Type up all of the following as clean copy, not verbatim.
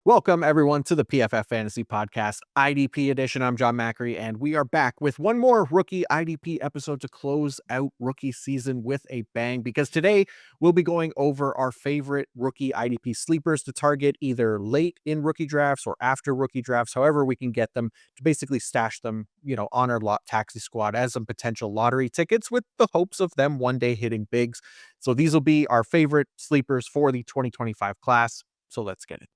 Welcome, everyone, to the PFF Fantasy Podcast, IDP edition. I'm John Macri, and we are back with one more rookie IDP episode to close out rookie season with a bang. Because today we'll be going over our favorite rookie IDP sleepers to target either late in rookie drafts or after rookie drafts, however we can get them to basically stash them, on our taxi squad as some potential lottery tickets with the hopes of them one day hitting bigs. So these will be our favorite sleepers for the 2025 class. So let's get it.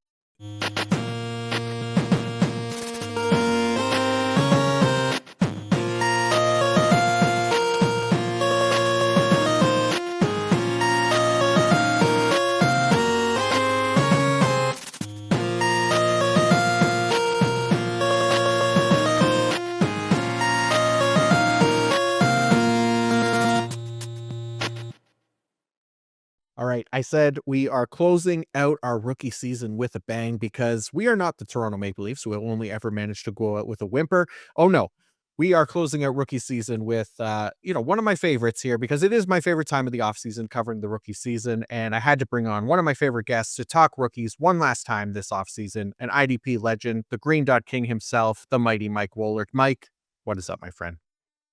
All right. I said we are closing out our rookie season with a bang because we are not the Toronto Maple Leafs who will only ever manage to go out with a whimper. Oh, no. We are closing out rookie season with, one of my favorites here because it is my favorite time of the offseason covering the rookie season. And I had to bring on one of my favorite guests to talk rookies one last time this offseason, an IDP legend, the Green Dot King himself, the mighty Mike Woellert. Mike, what is up, my friend?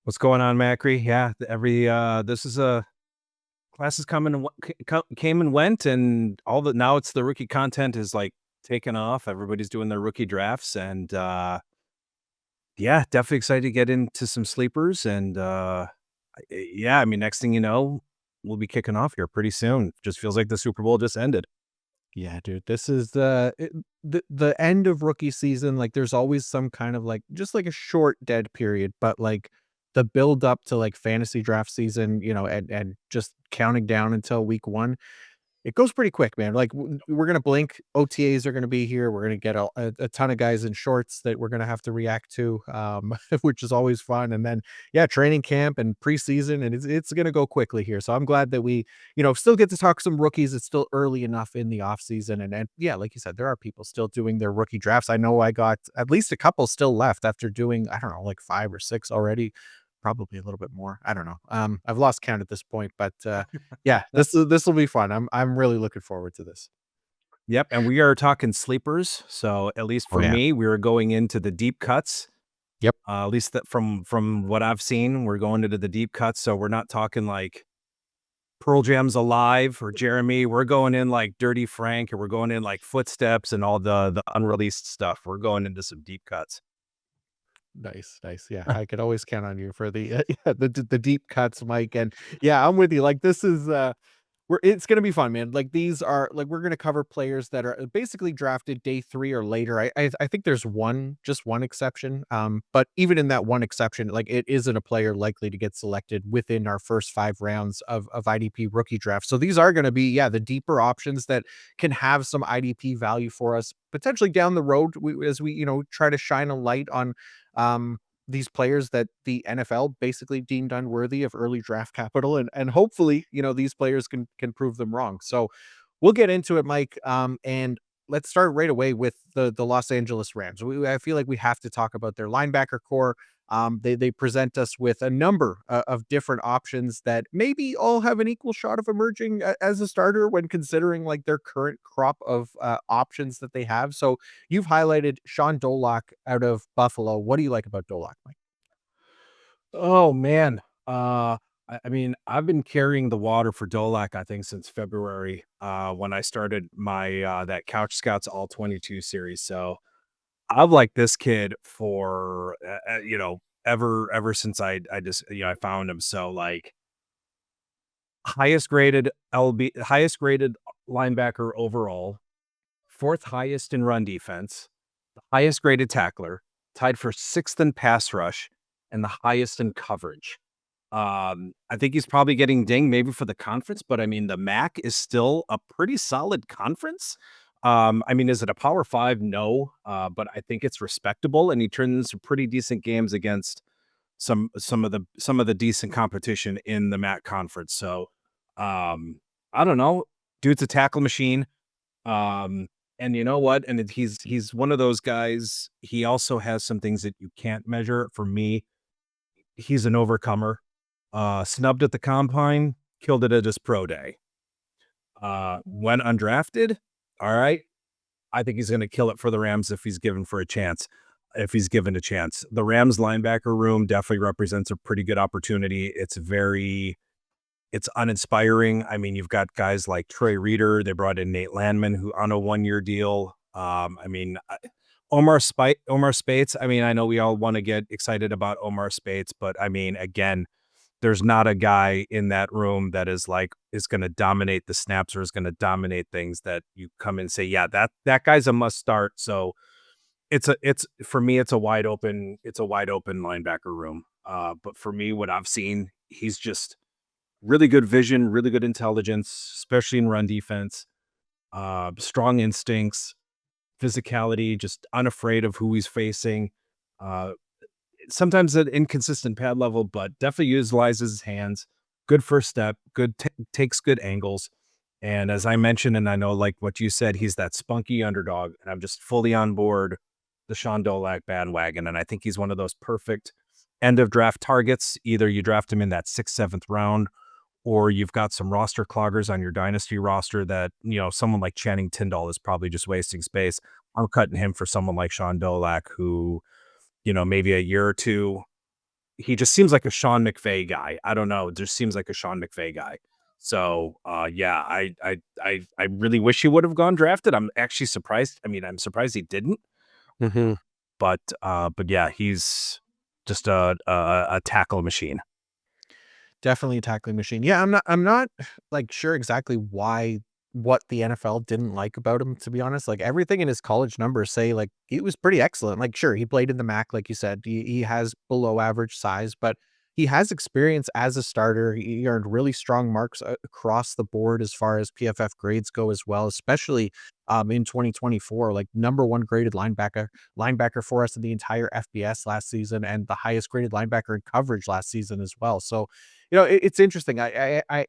What's going on, Macri? Yeah, this is a classes came and went, and now it's the rookie content is like taking off. Everybody's doing their rookie drafts, and yeah, definitely excited to get into some sleepers. And yeah, I mean, next thing you know, we'll be kicking off here pretty soon. Just feels like the Super Bowl just ended. Yeah, dude, this is the end of rookie season. Like, there's always some kind of like just like a short dead period, but like the build up to like fantasy draft season, and just counting down until week one, it goes pretty quick, man. Like we're gonna blink. OTAs are gonna be here. We're gonna get a ton of guys in shorts that we're gonna have to react to, which is always fun. And then yeah, training camp and preseason, and it's gonna go quickly here. So I'm glad that we, still get to talk some rookies. It's still early enough in the off season, and yeah, like you said, there are people still doing their rookie drafts. I know I got at least a couple still left after doing I don't know like 5 or 6 already. Probably a little bit more. I don't know. I've lost count at this point, but yeah, this will be fun. I'm really looking forward to this. Yep, and we are talking sleepers. So at least Oh for yeah. me, we were going into the deep cuts. Yep. At least that from what I've seen, we're going into the deep cuts. So we're not talking like Pearl Jam's Alive or Jeremy. We're going in like Dirty Frank, and we're going in like Footsteps and all the unreleased stuff. We're going into some deep cuts. Nice, nice. Yeah, I could always count on you for the yeah, the deep cuts, Mike. And yeah, I'm with you. Like this is it's gonna be fun, man. Like these are like we're gonna cover players that are basically drafted day 3 or later. I think there's just one exception. But even in that one exception, like it isn't a player likely to get selected within our first 5 rounds of IDP rookie draft. So these are gonna be, yeah, the deeper options that can have some IDP value for us potentially down the road as we, try to shine a light on these players that the NFL basically deemed unworthy of early draft capital, and hopefully, these players can prove them wrong. So we'll get into it, Mike. And let's start right away with the Los Angeles Rams. I feel like we have to talk about their linebacker core. They present us with a number of different options that maybe all have an equal shot of emerging as a starter when considering like their current crop of options that they have. So you've highlighted Shaun Dolac out of Buffalo. What do you like about Dolac, Mike? Oh man. I mean, I've been carrying the water for Dolac, I think, since February, when I started my that Couch Scouts All 22 series. So I've liked this kid for ever since I just I found him. So like highest graded linebacker overall, fourth highest in run defense, the highest graded tackler, tied for sixth in pass rush, and the highest in coverage. I think he's probably getting dinged maybe for the conference, but I mean, the MAC is still a pretty solid conference. I mean, is it a Power Five? No, but I think it's respectable, and he turns some pretty decent games against some of the decent competition in the MAC conference. So, I don't know, dude's a tackle machine. And you know what? And he's one of those guys. He also has some things that you can't measure. For me, he's an overcomer. Snubbed at the combine, killed it at his pro day. When undrafted, all right. I think he's going to kill it for the Rams if he's given a chance. The Rams linebacker room definitely represents a pretty good opportunity. It's uninspiring. I mean, you've got guys like Troy Reeder. They brought in Nate Landman, who on a 1-year deal. Omar Spates. I mean, I know we all want to get excited about Omar Spates, but I mean, again, there's not a guy in that room that is going to dominate the snaps or is going to dominate things that you come and say, yeah, that guy's a must start. So for me, it's a wide open linebacker room. But for me, what I've seen, he's just really good vision, really good intelligence, especially in run defense, strong instincts, physicality, just unafraid of who he's facing. Sometimes at inconsistent pad level, but definitely utilizes his hands. Good first step, takes good angles. And as I mentioned, and I know like what you said, he's that spunky underdog, and I'm just fully on board the Shaun Dolac bandwagon. And I think he's one of those perfect end of draft targets. Either you draft him in that 6th, 7th round, or you've got some roster cloggers on your dynasty roster that, someone like Channing Tindall is probably just wasting space. I'm cutting him for someone like Shaun Dolac, who, maybe a year or two, he just seems like a Sean McVay guy. I don't know. It just seems like a Sean McVay guy. So, yeah, I really wish he would have gone drafted. I'm actually surprised. I mean, I'm surprised he didn't. Mhm. But yeah, he's just a tackle machine. Definitely a tackling machine. Yeah, I'm not like sure exactly what the NFL didn't like about him, to be honest. Like everything in his college numbers say like he was pretty excellent. Like sure, he played in the MAC, like you said. He has below average size, but he has experience as a starter. He earned really strong marks across the board as far as PFF grades go as well, especially in 2024, like number one graded linebacker for us in the entire FBS last season, and the highest graded linebacker in coverage last season as well. So it's interesting.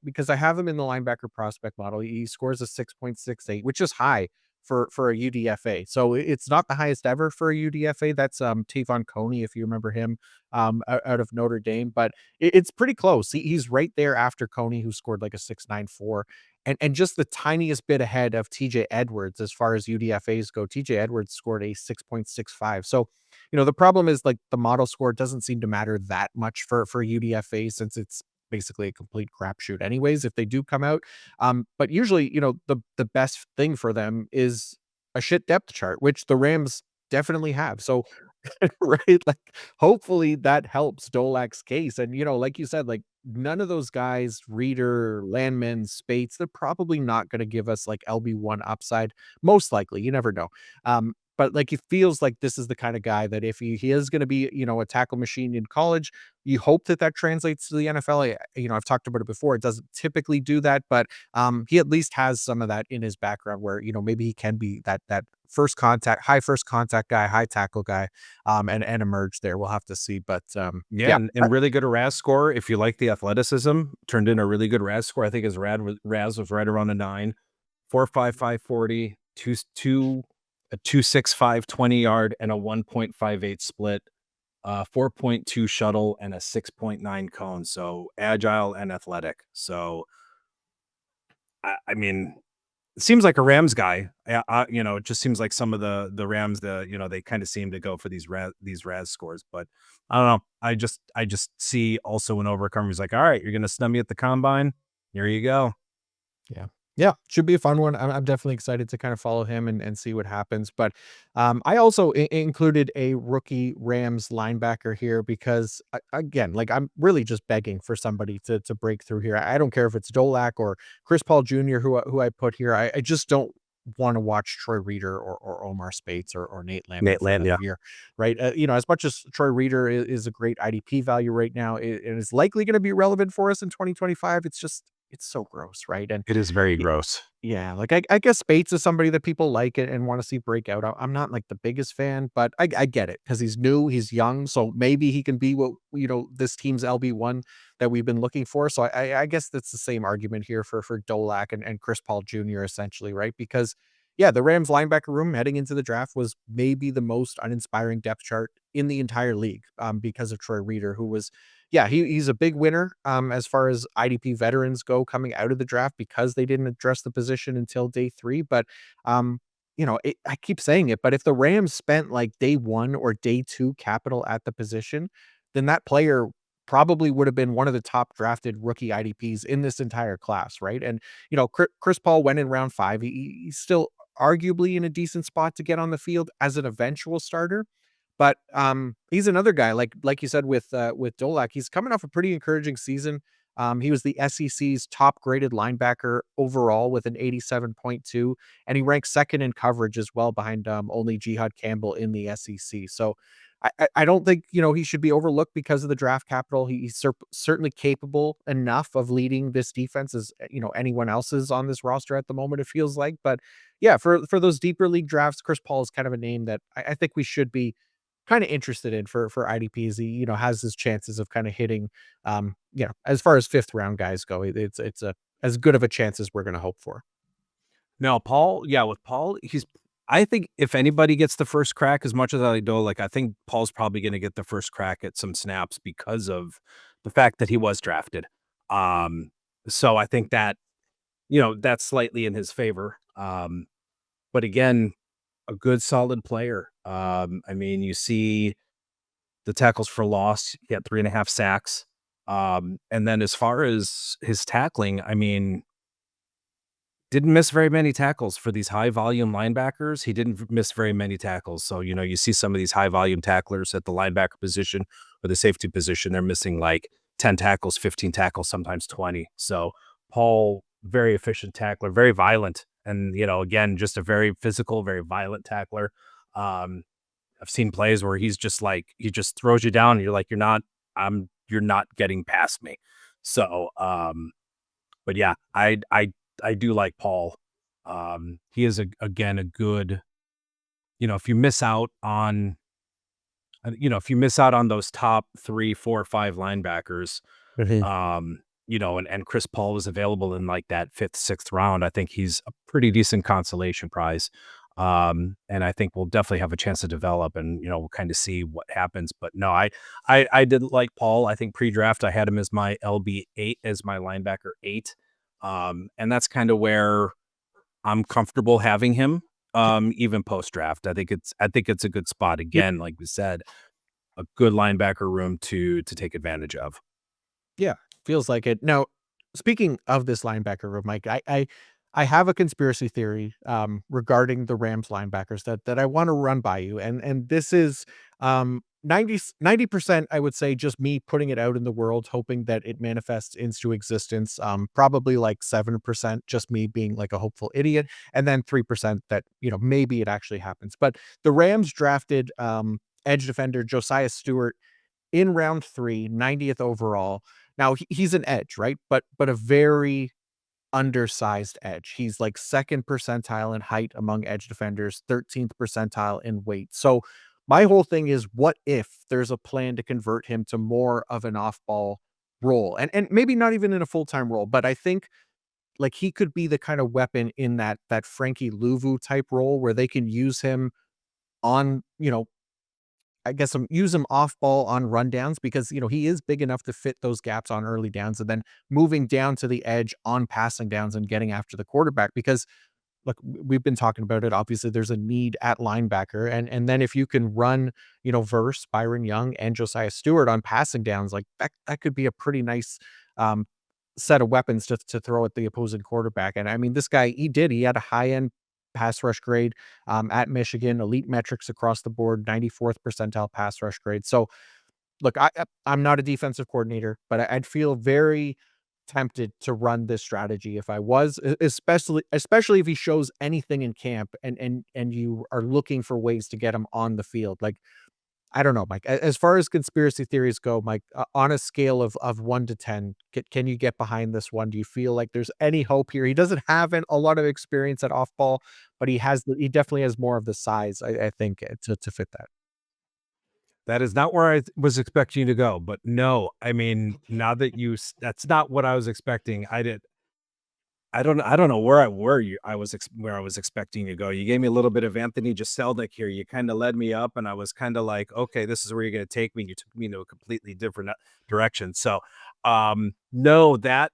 Because I have him in the linebacker prospect model. He scores a 6.68, which is high for a UDFA. So it's not the highest ever for a UDFA. That's Tavon Coney, if you remember him, out of Notre Dame. But it's pretty close. He's right there after Coney, who scored like a 6.94. And just the tiniest bit ahead of TJ Edwards as far as UDFAs go. TJ Edwards scored a 6.65. So the problem is like the model score doesn't seem to matter that much for UDFA, since it's basically a complete crapshoot anyways if they do come out. But usually, the best thing for them is a shit depth chart, which the Rams definitely have. So right, like hopefully that helps Dolac's case. And like you said, like none of those guys, Reeder, Landman, Spates, they're probably not going to give us like LB1 upside. Most likely, you never know. But like it feels like this is the kind of guy that if he is going to be, a tackle machine in college, you hope that translates to the NFL. I've talked about it before. It doesn't typically do that, but he at least has some of that in his background where, maybe he can be that high first contact guy, high tackle guy, and emerge there. We'll have to see. But Yeah, yeah, and really good RAS score. If you like the athleticism, turned in a really good RAS score. I think his RAS was right around a 9, 4.55 40, a 2.65 20-yard, and a 1.58 split, 4.2 shuttle, and a 6.9 cone. So agile and athletic. So I mean, it seems like a Rams guy. It just seems like some of the Rams, they kind of seem to go for these RAS scores. But I don't know. I just see also an overcomer who's like, all right, you're gonna snub me at the combine. Here you go. yeah. Yeah, should be a fun one. I'm definitely excited to kind of follow him and see what happens. But I also included a rookie Rams linebacker here because, again, like I'm really just begging for somebody to break through here. I don't care if it's Dolac or Chris Paul Jr., who I put here. I just don't want to watch Troy Reeder or Omar Spates or Nate Landman Nate for Land, another yeah. year, right? As much as Troy Reeder is a great IDP value right now, it is likely going to be relevant for us in 2025. It's so gross, right? And It is very y- gross. yeah, like I guess Spates is somebody that people like and want to see break out. I'm not like the biggest fan, but I get it because he's new, he's young, so maybe he can be what this team's LB1 that we've been looking for. So I guess that's the same argument here for Dolac and Chris Paul Jr. essentially, right? Because yeah, the Rams linebacker room heading into the draft was maybe the most uninspiring depth chart in the entire league, because of Troy Reeder, who was yeah, he's a big winner, as far as IDP veterans go coming out of the draft because they didn't address the position until day 3. But I keep saying it, but if the Rams spent like day 1 or day 2 capital at the position, then that player probably would have been one of the top drafted rookie IDPs in this entire class, right? And, Chris Paul went in round 5. He's still arguably in a decent spot to get on the field as an eventual starter. But, he's another guy, like you said with Dolac, he's coming off a pretty encouraging season. He was the SEC's top graded linebacker overall with an 87.2, and he ranks second in coverage as well behind, only Jihad Campbell in the SEC. So I don't think, he should be overlooked because of the draft capital. He's certainly capable enough of leading this defense as, anyone else is on this roster at the moment, it feels like. But yeah, for those deeper league drafts, Chris Paul is kind of a name that I think we should be kind of interested in for IDPs. He, has his chances of kind of hitting, as far as fifth round guys go, it's a as good of a chance as we're going to hope for. No, Paul, yeah, with Paul, I think if anybody gets the first crack, as much as I do, like, I think Paul's probably going to get the first crack at some snaps because of the fact that he was drafted. Um, so I think that, that's slightly in his favor. But again, a good solid player. I mean, you see the tackles for loss, he had 3.5 sacks. And then as far as his tackling, I mean, didn't miss very many tackles for these high volume linebackers. He didn't miss very many tackles. So, you see some of these high volume tacklers at the linebacker position or the safety position, they're missing like 10 tackles, 15 tackles, sometimes 20. So Paul, very efficient tackler, very violent. And, again, just a very physical, very violent tackler. Um, I've seen plays where he's just like, he just throws you down and you're like, you're not getting past me. So, but yeah, I do like Paul. He is again a good, if you miss out on, those top 3, 4, 5 linebackers, Mhm. and Chris Paul was available in like that 5th, 6th round, I think he's a pretty decent consolation prize. And I think we'll definitely have a chance to develop and, we'll kind of see what happens. But no, I did like Paul. I think pre-draft, I had him as my LB8, as my linebacker 8. And that's kind of where I'm comfortable having him. Even post-draft. I think it's a good spot. Again, like we said, a good linebacker room to take advantage of. Yeah, feels like it. Now, speaking of this linebacker room, Mike, I have a conspiracy theory regarding the Rams linebackers that I want to run by you, and this is 90% I would say just me putting it out in the world, hoping that it manifests into existence. Probably like 7% just me being like a hopeful idiot, and then 3% that maybe it actually happens. But the Rams drafted edge defender Josiah Stewart in round 3, 90th overall. Now he's an edge, right? But a very undersized edge. He's like 2nd percentile in height among edge defenders, 13th percentile in weight. So my whole thing is, what if there's a plan to convert him to more of an off-ball role? And maybe not even in a full-time role, but I think like he could be the kind of weapon in that Frankie Louvu type role where they can use him on, I guess, use him off ball on rundowns because, he is big enough to fit those gaps on early downs and then moving down to the edge on passing downs and getting after the quarterback. Because look, we've been talking about it. Obviously, there's a need at linebacker. And then if you can run, verse Byron Young and Josiah Stewart on passing downs, like that could be a pretty nice um set of weapons to throw at the opposing quarterback. And I mean, this guy, he had a high end pass rush grade at Michigan, elite metrics across the board, 94th percentile pass rush grade. So look, I'm not a defensive coordinator, but I'd feel very tempted to run this strategy if I was, especially if he shows anything in camp and you are looking for ways to get him on the field. Like, I don't know, Mike. As far as conspiracy theories go, Mike, on a scale of 1 to 10, can you get behind this one? Do you feel like there's any hope here? He doesn't have a lot of experience at off ball, but he definitely has more of the size, I think, to fit that. That is not where I was expecting you to go, but no, I mean, now that that's not what I was expecting. I don't know where I was expecting you to go. You gave me a little bit of Anthony Jeselnik here. You kind of led me up, and I was kind of like, okay, this is where you're going to take me. You took me into a completely different direction. So, no, that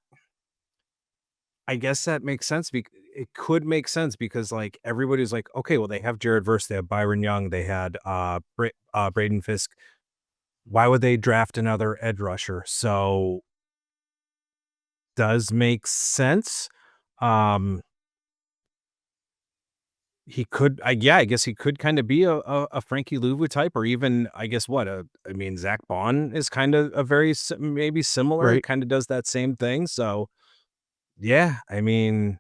I guess that makes sense. It could make sense because like everybody's like, okay, well they have Jared Verse, they have Byron Young, they had Braden Fisk. Why would they draft another edge rusher? So does make sense. Um, he could, I guess he could kind of be a Frankie Louvu type, or even I guess I mean Zach Bond is kind of a very maybe similar, Right. kind of does that same thing. So yeah, I mean,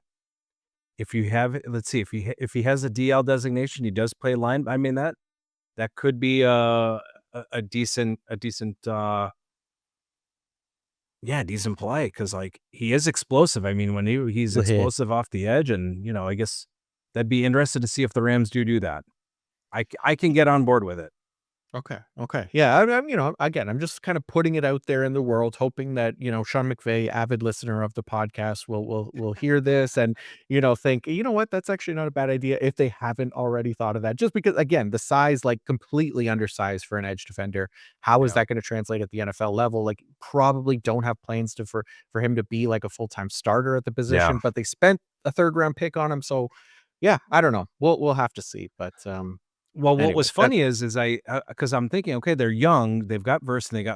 if you have, let's see, if he has a DL designation, he does play line. I mean that could be a decent yeah, decent play because like he is explosive. I mean, when he's Yeah. explosive off the edge, and I guess that'd be interested to see if the Rams do that. I can get on board with it. Okay. Okay. Yeah. Again, I'm just kind of putting it out there in the world, hoping that Sean McVay, avid listener of the podcast, will hear this and think, you know what, that's actually not a bad idea if they haven't already thought of that. Just because, again, the size, like completely undersized for an edge defender. How is Yeah, that going to translate at the NFL level? Like, probably don't have plans for him to be like a full time starter at the yeah. position, but they spent a third round pick on him, so yeah, I don't know. We'll have to see, but Well, what was anyways, that funny is I because I'm thinking, okay, they're young, they've got Verse, and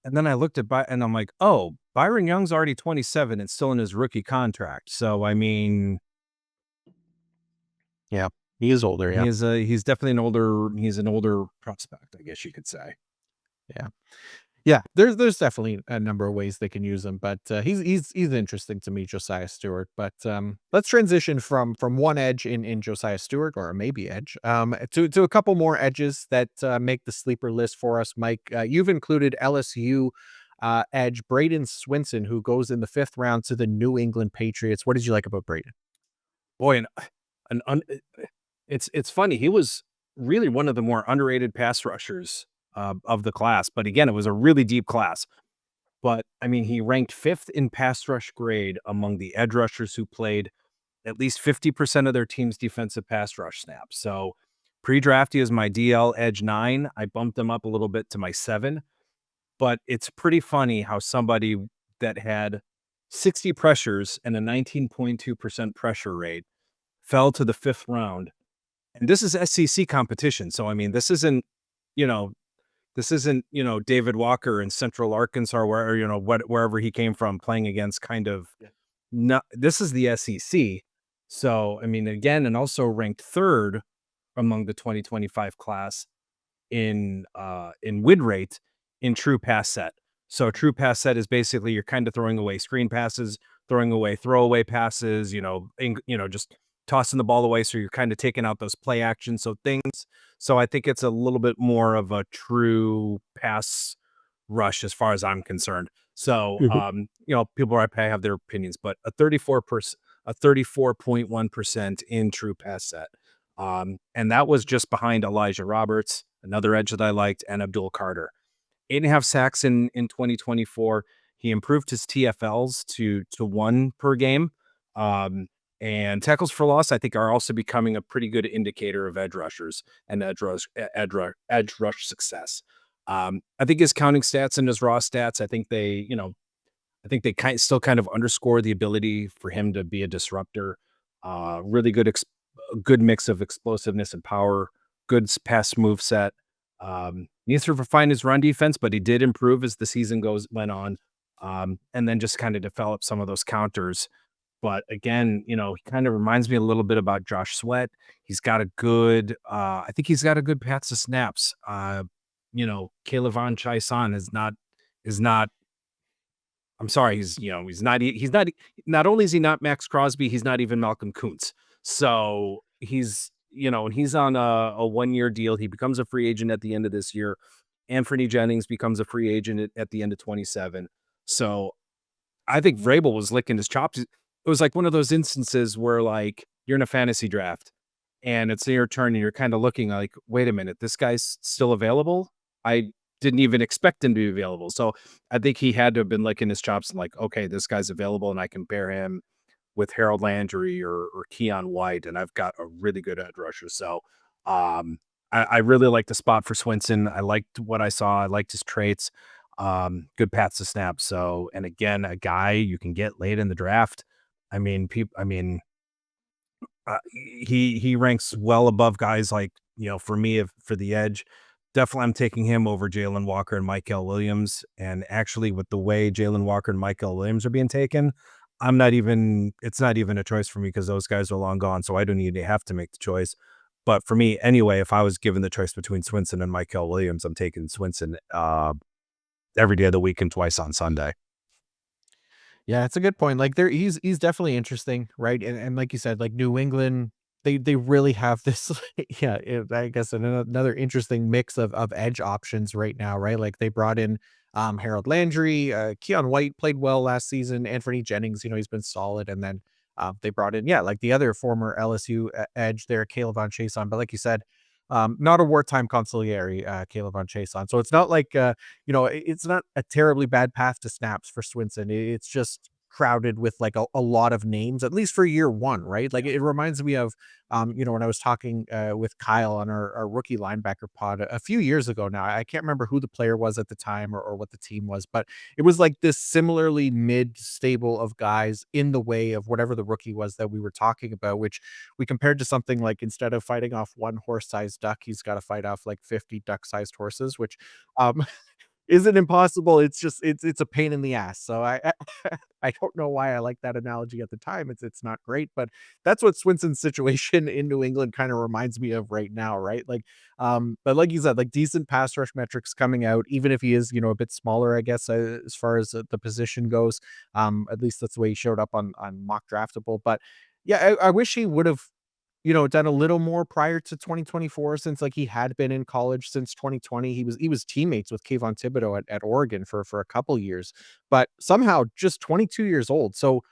and then I looked at and I'm like, oh, Byron Young's already 27 and still in his rookie contract. So I mean, yeah, he is older. Yeah. he's definitely he's an older prospect, I guess you could say. Yeah. Yeah, there's definitely a number of ways they can use him, but he's interesting to me, Josiah Stewart. But let's transition from one edge in Josiah Stewart, or maybe edge, to a couple more edges that make the sleeper list for us. Mike, you've included LSU edge Bradyn Swinson, who goes in the 5th round to the New England Patriots. What did you like about Bradyn? Boy, an un, it's funny. He was really one of the more underrated pass rushers of the class, but again, it was a really deep class. But I mean, he ranked 5th in pass rush grade among the edge rushers who played at least 50% of their team's defensive pass rush snaps. So pre-draft, he is my DL edge 9. I bumped him up a little bit to my 7, but it's pretty funny how somebody that had 60 pressures and a 19.2% pressure rate fell to the 5th round. And this is SEC competition. So I mean, you know, David Walker in Central Arkansas, where wherever he came from, playing against kind of not. This is the SEC, so I mean, again, and also ranked 3rd among the 2025 class in win rate in true pass set. So true pass set is basically you're kind of throwing away screen passes, throwing away throwaway passes, just tossing the ball away. So you're kind of taking out those play actions. So things. So I think it's a little bit more of a true pass rush as far as I'm concerned. So, Mhm. people probably have their opinions, but a 34.1% in true pass set. And that was just behind Elijah Roberts, another edge that I liked, and Abdul Carter. 8.5 sacks in 2024. He improved his TFLs to 1 per game. And tackles for loss, I think, are also becoming a pretty good indicator of edge rushers and edge rush success. I think his counting stats and his raw stats, I think they still kind of underscore the ability for him to be a disruptor. Really good mix of explosiveness and power, good pass move set. Needs to refine his run defense, but he did improve as the season went on. And then just kind of develop some of those counters. But again, he kind of reminds me a little bit about Josh Sweat. He's got a good, I think he's got a good path to snaps. Kayvon Chaisson is not, I'm sorry, not only is he not Max Crosby, he's not even Malcolm Kuntz. So and he's on a 1-year deal. He becomes a free agent at the end of this year. Anthony Jennings becomes a free agent at the end of 27. So I think Vrabel was licking his chops. It was like one of those instances where like you're in a fantasy draft and it's your turn and you're kind of looking like, wait a minute, this guy's still available? I didn't even expect him to be available. So I think he had to have been licking his chops and like, okay, this guy's available and I can pair him with Harold Landry or Keon White, and I've got a really good edge rusher. So I really like the spot for Swinson. I liked what I saw. I liked his traits. Good paths to snap. So, and again, a guy you can get late in the draft. He ranks well above guys like, for me, if for the edge, definitely I'm taking him over Jalen Walker and Michael Williams. And actually, with the way Jalen Walker and Michael Williams are being taken, it's not even a choice for me because those guys are long gone. So I don't even have to make the choice. But for me, anyway, if I was given the choice between Swinson and Michael Williams, I'm taking Swinson every day of the week and twice on Sunday. Yeah, it's a good point. Like he's definitely interesting, right? And like you said, like New England, they really have this yeah, I guess another interesting mix of edge options right now, right? Like they brought in Harold Landry, Keon White played well last season, Anthony Jennings, he's been solid. And then they brought in, yeah, like the other former LSU edge there, Caleb Von Chason. But like you said, not a wartime consigliere, Caleb Von Chason. So it's not like it's not a terribly bad path to snaps for Swinson. It's just crowded with like a lot of names, at least for year one, right? Like it reminds me of, when I was talking with Kyle on our rookie linebacker pod a few years ago now. I can't remember who the player was at the time or what the team was, but it was like this similarly mid stable of guys in the way of whatever the rookie was that we were talking about, which we compared to something like instead of fighting off one horse sized duck, he's got to fight off like 50 duck sized horses, which um isn't impossible. It's just it's a pain in the ass. So I don't know why I like that analogy at the time. It's not great, but that's what Swinson's situation in New England kind of reminds me of right now, right? Like, but like you said, like decent pass rush metrics coming out, even if he is, a bit smaller, I guess, as far as the position goes. At least that's the way he showed up on mock draftable. But yeah, I wish he would have done a little more prior to 2024 since like he had been in college since 2020. He was teammates with Kayvon Thibodeau at Oregon for a couple years, but somehow just 22 years old. So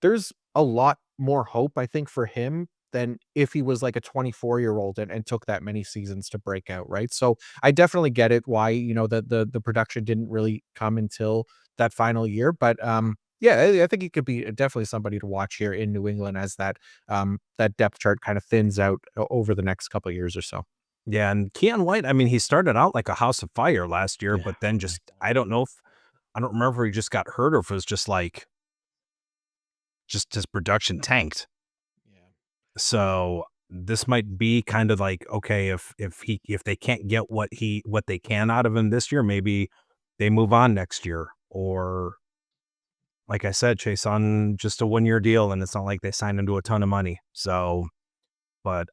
there's a lot more hope, I think, for him than if he was like a 24-year-old and took that many seasons to break out, right? So I definitely get it why, the production didn't really come until that final year. But yeah, I think he could be definitely somebody to watch here in New England as that depth chart kind of thins out over the next couple of years or so. Yeah, and Keon White, he started out like a house of fire last year, Yeah. but then just I don't remember if he just got hurt or if it was just like just his production tanked. Yeah. So this might be kind of like, okay, if they can't get what they can out of him this year, maybe they move on next year. Or like I said, Chase on just a 1 year deal, and it's not like they signed him to a ton of money. So but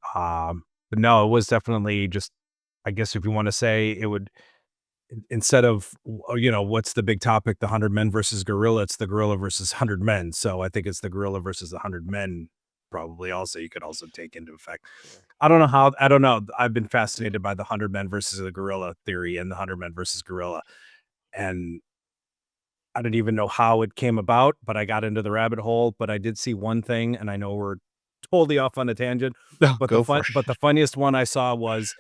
no, it was definitely just, I guess if you want to say it would, instead of, what's the big topic, the 100 men versus gorilla, it's the gorilla versus 100 men. So I think it's the gorilla versus the 100 men probably also you could also take into effect. Sure. I don't know. I've been fascinated by the 100 men versus the gorilla theory and the 100 men versus gorilla. And I didn't even know how it came about, but I got into the rabbit hole. But I did see one thing, and I know we're totally off on a tangent, No, but go for but it. the funniest one I saw was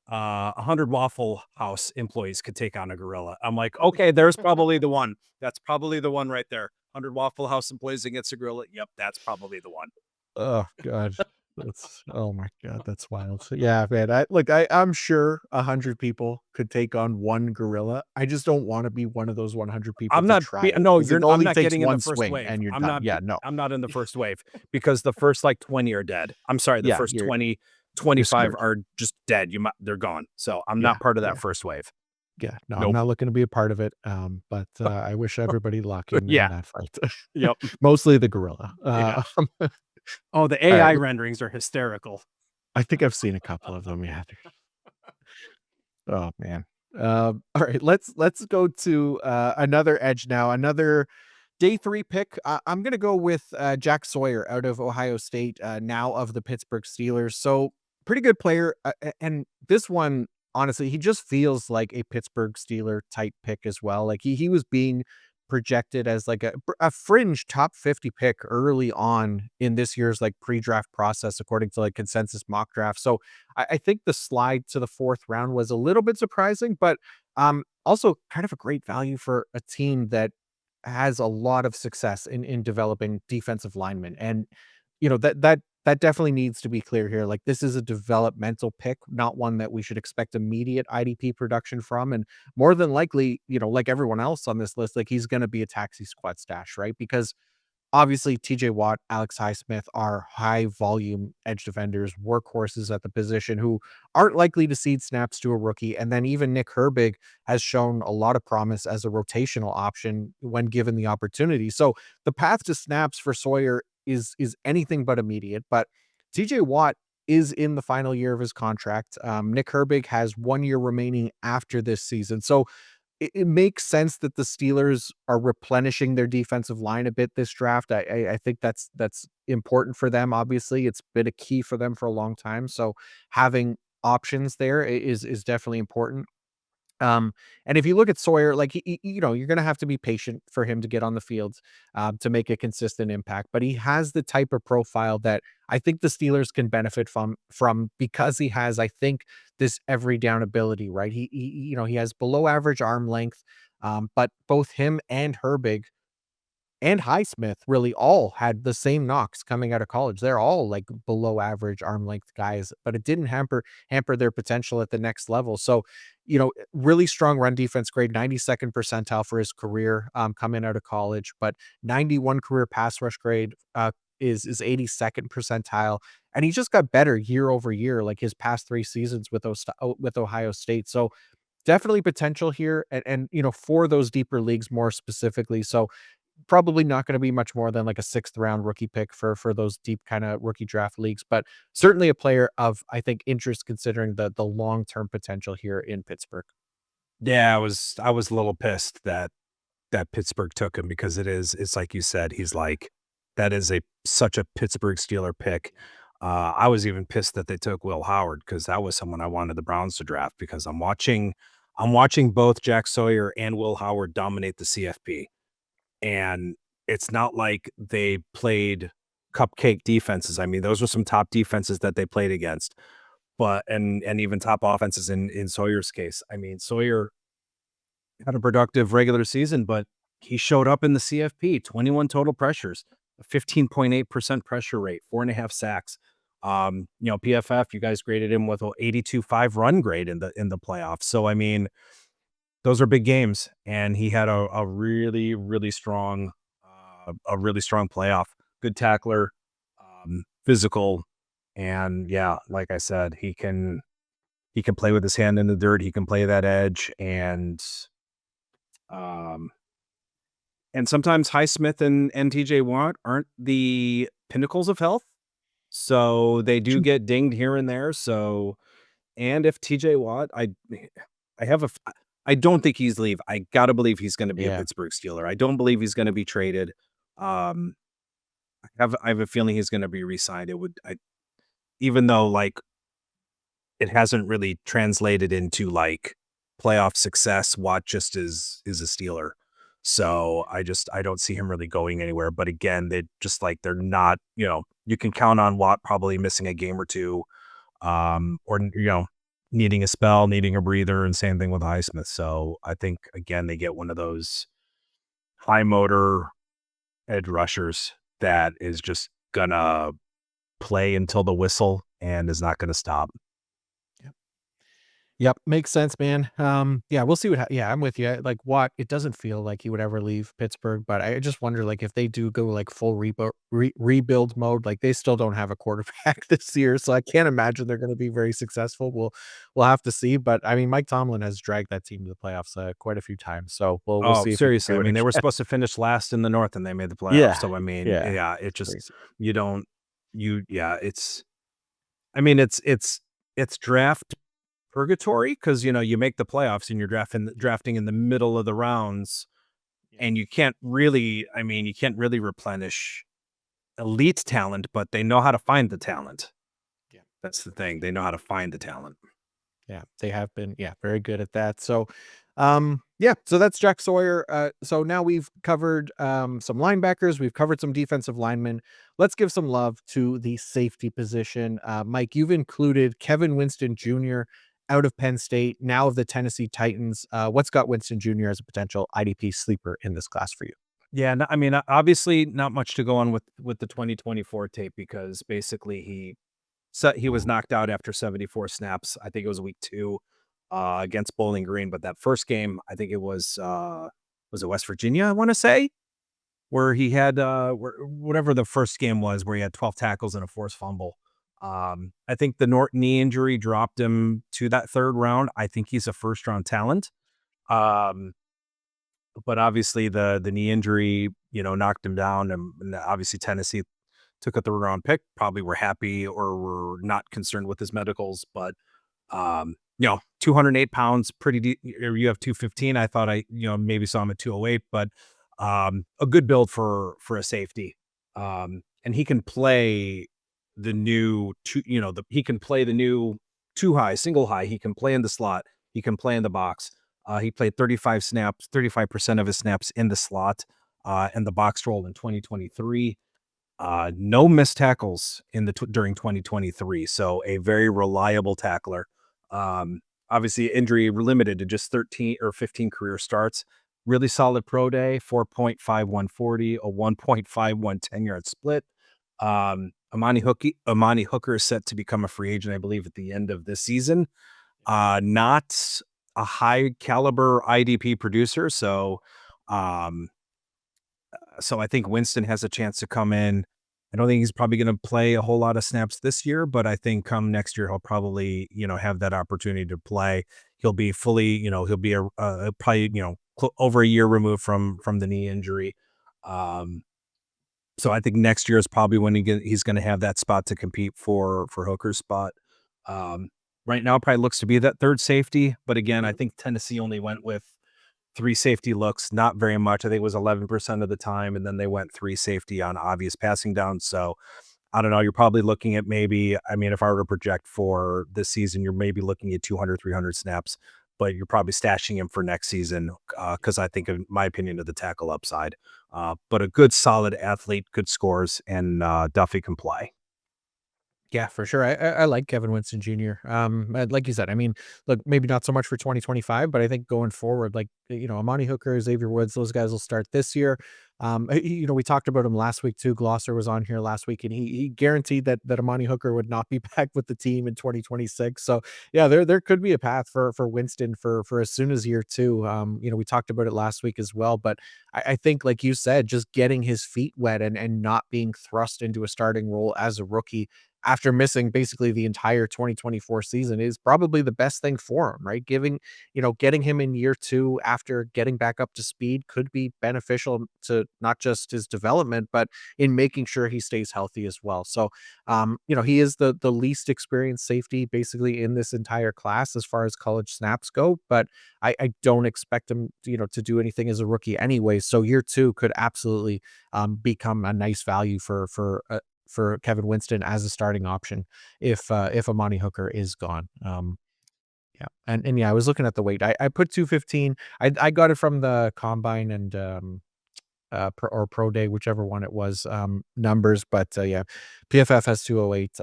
100 Waffle House employees could take on a gorilla. I'm like, okay, there's probably the one. That's probably the one right there. 100 Waffle House employees against a gorilla. Yep, that's probably the one. Oh god. Oh my god, that's wild. So, yeah, man. I'm sure 100 people could take on one gorilla. I just don't want to be one of those 100 people I'm to not try be it no, because it I'm only not takes getting in the one first swing wave. and you're done. Yeah, no. I'm not in the first wave because the first like 20 are dead. I'm sorry, the Yeah, first you're 25 screwed. are just dead. They're gone. So I'm Yeah, not part of that yeah. first wave. Yeah, no, I'm Nope. not looking to be a part of it, but, I wish everybody luck in Yeah. that fight. Yep. Mostly the gorilla. Yeah. Oh, the Alright, AI renderings are hysterical. I think I've seen a couple of them, yeah. Oh, man. Alright, let's go to, another edge now, another day 3 pick. I'm gonna go with, Jack Sawyer out of Ohio State, now of the Pittsburgh Steelers. So, pretty good player, and this one, honestly, he just feels like a Pittsburgh Steeler type pick as well. Like, he was being projected as, like, a fringe top 50 pick early on in this year's, like, pre-draft process according to, like, consensus mock draft. So, I think the slide to the 4th round was a little bit surprising, but, also kind of a great value for a team that has a lot of success in developing defensive linemen. And, that definitely needs to be clear here. Like, this is a developmental pick, not one that we should expect immediate IDP production from. And more than likely, like everyone else on this list, like he's gonna be a taxi squad stash, right? Because Obviously, TJ Watt, Alex Highsmith are high volume edge defenders, workhorses at the position who aren't likely to cede snaps to a rookie. And then even Nick Herbig has shown a lot of promise as a rotational option when given the opportunity. So the path to snaps for Sawyer is anything but immediate. But TJ Watt is in the final year of his contract. Nick Herbig has 1 year remaining after this season. So it makes sense that the Steelers are replenishing their defensive line a bit this draft. I think that's important for them. Obviously, it's been a key for them for a long time. So having options there is definitely important. And if you look at Sawyer, like you're going to have to be patient for him to get on the field, to make a consistent impact. But he has the type of profile that I think the Steelers can benefit from because he has, I think, this every down ability. Right? He has below average arm length, but both him and Herbig and Highsmith really all had the same knocks coming out of college. They're all like below average arm length guys, but it didn't hamper their potential at the next level. So, really strong run defense grade, 92nd percentile for his career, coming out of college, but 91 career pass rush grade is 82nd percentile. And he just got better year over year, like his past 3 seasons with Ohio State. So definitely potential here, and for those deeper leagues more specifically. So probably not going to be much more than like a 6th round rookie pick for those deep kind of rookie draft leagues, but certainly a player of, I think, interest considering the long-term potential here in Pittsburgh. Yeah, I was a little pissed that Pittsburgh took him because it's like you said, he's like that is a such a Pittsburgh Steeler pick. I was even pissed that they took Will Howard because that was someone I wanted the Browns to draft because I'm watching both Jack Sawyer and Will Howard dominate the CFP. And it's not like they played cupcake defenses. I mean, those were some top defenses that they played against, but and even top offenses in Sawyer's case. I mean, Sawyer had a productive regular season, but he showed up in the CFP, 21 total pressures, a 15.8% pressure rate, 4.5 sacks. PFF, you guys graded him with a 82.5 run grade in the playoffs. So I mean, those are big games, and he had a really, really strong, playoff. Good tackler, physical, and yeah, like I said, he can play with his hand in the dirt. He can play that edge, um, and sometimes Highsmith and TJ Watt aren't the pinnacles of health, so they do Sure. get dinged here and there. So, and if TJ Watt, I have a f I don't think he's leave. I gotta believe he's gonna be a Yeah. Pittsburgh Steeler. I don't believe he's gonna be traded. Um, I have a feeling he's gonna be re-signed. Even though, like, it hasn't really translated into, like, playoff success, Watt just is a Steeler. So, I don't see him really going anywhere, but again, they're not, you can count on Watt probably missing a game or 2, or needing a spell, needing a breather, and same thing with Highsmith. So I think again they get one of those high motor edge rushers that is just gonna play until the whistle and is not gonna stop. Yep, makes sense, man. Yeah, we'll see yeah, I'm with you. Like Watt, it doesn't feel like he would ever leave Pittsburgh, but I just wonder like if they do go like full rebuild mode, like they still don't have a quarterback this year, so I can't imagine they're going to be very successful. We'll have to see, but I mean, Mike Tomlin has dragged that team to the playoffs quite a few times, so we'll Oh, see if he can seriously. do I it mean, they were again. supposed to finish last in the North and they made the playoffs. Yeah, So I mean, yeah, yeah, it just crazy. you don't you yeah, it's I mean, it's draft purgatory because you make the playoffs and you're drafting in the middle of the rounds. Yeah, And you can't really replenish elite talent, but they know how to find the talent. yeah. That's the thing. They know how to find the talent. Yeah, they have been, yeah, very good at that. So, yeah, so that's Jack Sawyer. So now we've covered some linebackers, we've covered some defensive linemen. Let's give some love to the safety position. Mike, you've included Kevin Winston Jr. out of Penn State, now of the Tennessee Titans. What's got Winston Jr. as a potential IDP sleeper in this class for you? Yeah, I mean, obviously, not much to go on with the 2024 tape because basically he was knocked out after 74 snaps. I think it was week 2 against Bowling Green, but that first game, I think it was it West Virginia, I want to say. where he had whatever the first game was, where he had 12 tackles and a forced fumble. I think the knee injury dropped him to that third round. I think he's a first round talent. Um, but obviously the knee injury, knocked him down, and obviously Tennessee took a third round pick. Probably were happy or were not concerned with his medicals, but 208 pounds, you have 215. I thought maybe saw him at 208, but a good build for a safety. And he can play the new he can play the new two high, single high. He can play in the slot. He can play in the box. He played 35% of his snaps in the slot and the box role in 2023. No missed tackles during 2023, so a very reliable tackler. Obviously injury limited to just 13 or 15 career starts. Really solid pro day, 4.5140, a 1.51 10-yard split. Amani Hooker is set to become a free agent, I believe, at the end of this season. Not a high caliber IDP producer, so I think Winston has a chance to come in. I don't think he's probably going to play a whole lot of snaps this year, but I think come next year, he'll probably, have that opportunity to play. He'll be fully, he'll be probably, over a year removed from the knee injury. So I think next year is probably when he's going to have that spot to compete for Hooker's spot. Right now, probably looks to be that third safety, but again, I think Tennessee only went with 3 safety looks, not very much. I think it was 11% of the time, and then they went 3 safety on obvious passing downs. So I don't know. You're probably looking at if I were to project for this season, you're maybe looking at 200, 300 snaps, but you're probably stashing him for next season because I think, in my opinion, of the tackle upside. But a good, solid athlete, good scores, and Duffy can play. Yeah, for sure. I like Kevin Winston Jr. Like you said, I mean, look, maybe not so much for 2025, but I think going forward, like, Amani Hooker, Xavier Woods, those guys will start this year. We talked about him last week too. Glosser was on here last week, and he guaranteed that Amani Hooker would not be back with the team in 2026. So yeah, there could be a path for Winston for as soon as year 2. We talked about it last week as well, but I think, like you said, just getting his feet wet and not being thrust into a starting role as a rookie after missing basically the entire 2024 season is probably the best thing for him, right? Getting him in year 2 after getting back up to speed could be beneficial to not just his development, but in making sure he stays healthy as well. So, he is the least experienced safety basically in this entire class as far as college snaps go, but I don't expect him, to do anything as a rookie anyway. So year 2 could absolutely become a nice value for Kevin Winston as a starting option if Amani Hooker is gone. Yeah. And yeah, I was looking at the weight. I put 215. I got it from the combine and pro day, whichever one it was, numbers, but yeah, PFF has 208.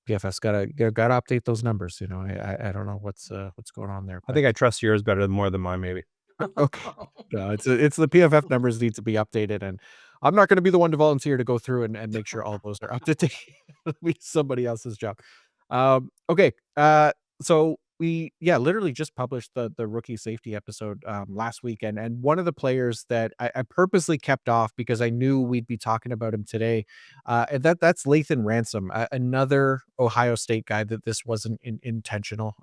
PFF's gotta update those numbers. I don't know what's going on there, I but think I trust yours more than mine, maybe. okay. No, it's the PFF numbers need to be updated, and I'm not gonna be the one to volunteer to go through and make sure all those are up to date. It'll be somebody else's job. Okay, so we literally just published the rookie safety episode, last week, and one of the players that I purposely kept off because I knew we'd be talking about him today, and that's Lathan Ransom, another Ohio State guy that this wasn't intentional,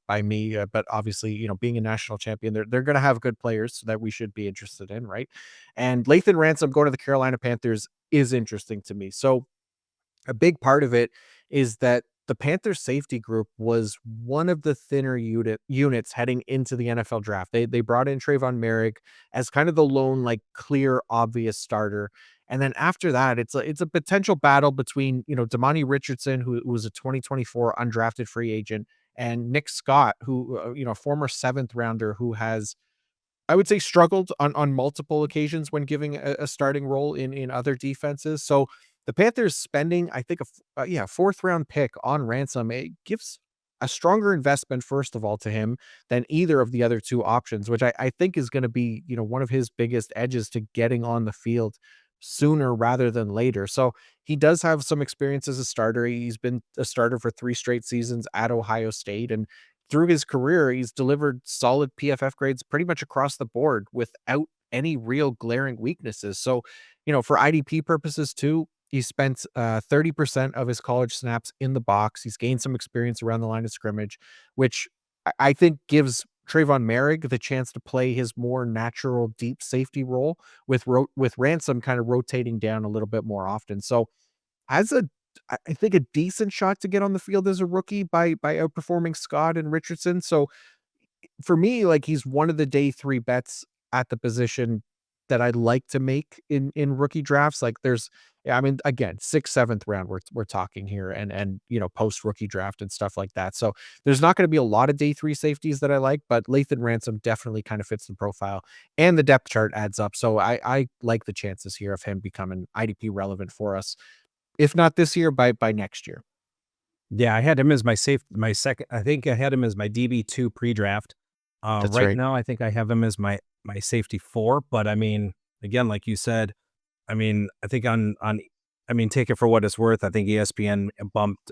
by me, but obviously, being a national champion, they're gonna have good players that we should be interested in, right? And Lathan Ransom going to the Carolina Panthers is interesting to me. So a big part of it is that the Panthers safety group was one of the thinner units heading into the NFL draft. They brought in Trayvon Merrick as kind of the lone, like, clear, obvious starter. And then after that, it's a potential battle between, Damani Richardson, who was a 2024 undrafted free agent, and Nick Scott, who, former 7th rounder who has, I would say, struggled on multiple occasions when giving a starting role in other defenses. So the Panthers spending, I think, 4th round pick on Ransom, it gives a stronger investment, first of all, to him than either of the other 2 options, which I think is going to be, one of his biggest edges to getting on the field sooner rather than later. So he does have some experience as a starter. He's been a starter for 3 straight seasons at Ohio State, and through his career, he's delivered solid PFF grades pretty much across the board without any real glaring weaknesses. So, for IDP purposes too, he spent 30% of his college snaps in the box. He's gained some experience around the line of scrimmage, which I think gives Trayvon Merrick the chance to play his more natural deep safety role with Ransom kind of rotating down a little bit more often. So has I think a decent shot to get on the field as a rookie by outperforming Scott and Richardson. So for me, like, he's one of the day 3 bets at the position that I'd like to make in rookie drafts. Like, yeah, I mean, again, 6th, 7th round, we're talking here, and post rookie draft and stuff like that. So there's not going to be a lot of day 3 safeties that I like, but Lathan Ransom definitely kind of fits the profile, and the depth chart adds up. So I like the chances here of him becoming IDP relevant for us, if not this year, by next year. Yeah, I had him as my second. I think I had him as my DB2 pre-draft. That's Right right. now, I think I have him as my safety 4. But I mean, again, like you said, I mean, I think I mean, take it for what it's worth. I think ESPN bumped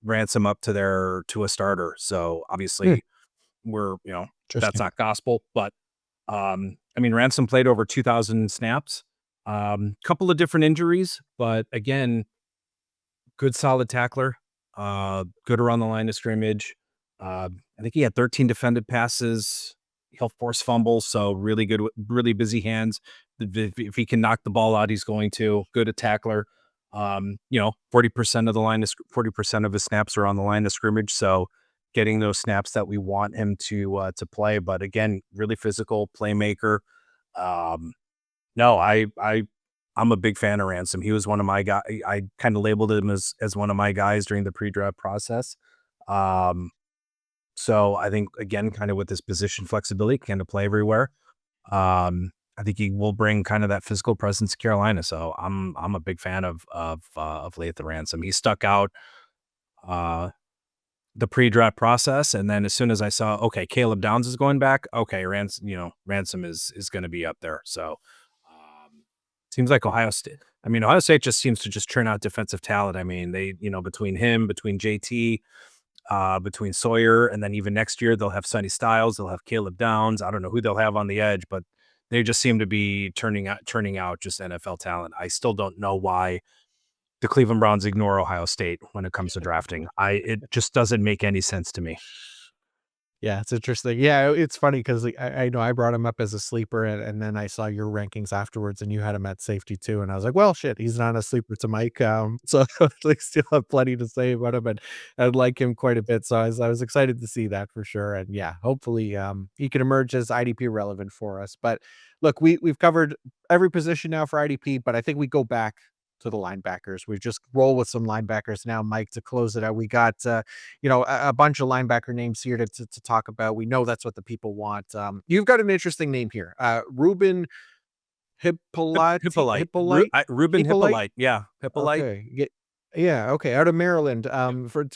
Ransom up to a starter. So Hmm, obviously, that's interesting. not gospel. But I mean, Ransom played over 2,000 snaps. Couple of different injuries, but again, good solid tackler, good around the line of scrimmage. I think he had 13 defended passes. He'll force fumbles, so really good, really busy hands. If he can knock the ball out, he's going to. Good a tackler. 40% of 40% of his snaps are on the line of scrimmage, so getting those snaps that we want him to play. But again, really physical playmaker. Um, no, I'm a big fan of Ransom. He was one of my guy. I kind of labeled him as one of my guys during the pre-draft process. Um, so I think again, kind of with this position flexibility, kind of play everywhere. I think he will bring kind of that physical presence to Carolina. So I'm a big fan of Lathan Ransom. He stuck out uh the pre-draft process, and then as soon as I saw, okay, Caleb Downs is going back, okay, Ransom is going to be up there. So seems like Ohio State. I mean, Ohio State just seems to just churn out defensive talent. I mean, between him, between JT, between Sawyer, and then even next year they'll have Sonny Styles, they'll have Caleb Downs. I don't know who they'll have on the edge, but they just seem to be turning out just NFL talent. I still don't know why the Cleveland Browns ignore Ohio State when it comes to drafting. It just doesn't make any sense to me. Yeah, it's interesting. Yeah, it's funny because I know I brought him up as a sleeper, and then I saw your rankings afterwards, and you had him at safety too, and I was like, well, shit, he's not a sleeper to Mike. So like, still have plenty to say about him, and I like him quite a bit. So I was excited to see that for sure, and yeah, hopefully, he can emerge as IDP relevant for us. But look, we've covered every position now for IDP, but I think we go back to the linebackers. We just roll with some linebackers now, Mike, to close it out. We got a bunch of linebacker names here to talk about. We know that's what the people want. You've got an interesting name here. Ruben Hyppolite. Ruben Hyppolite. Hyppolite, yeah, Hyppolite. Okay. Yeah. Okay. Out of Maryland.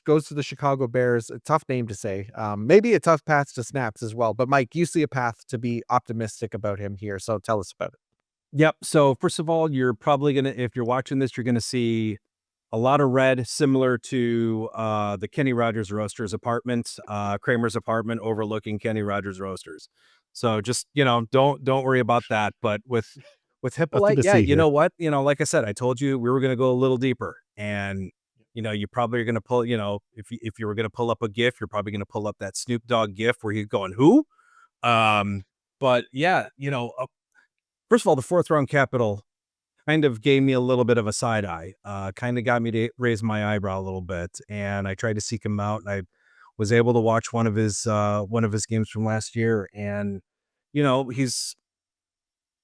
Goes to the Chicago Bears. A tough name to say. Maybe a tough path to snaps as well. But Mike, you see a path to be optimistic about him here. So tell us about it. Yep. So first of all, you're probably gonna if you're watching this, you're gonna see a lot of red, similar to the Kenny Rogers Roasters apartment, Kramer's apartment overlooking Kenny Rogers Roasters. So just don't worry about that. But with Nothing Hippolyte, to yeah, see you here. know what? Like I said, I told you we were gonna go a little deeper, and you probably are gonna pull. If you were gonna pull up a GIF, you're probably gonna pull up that Snoop Dogg GIF where he's going who. But yeah, first of all, the fourth round capital kind of gave me a little bit of a side eye, kind of got me to raise my eyebrow a little bit. And I tried to seek him out. And I was able to watch one of his games from last year. And, he's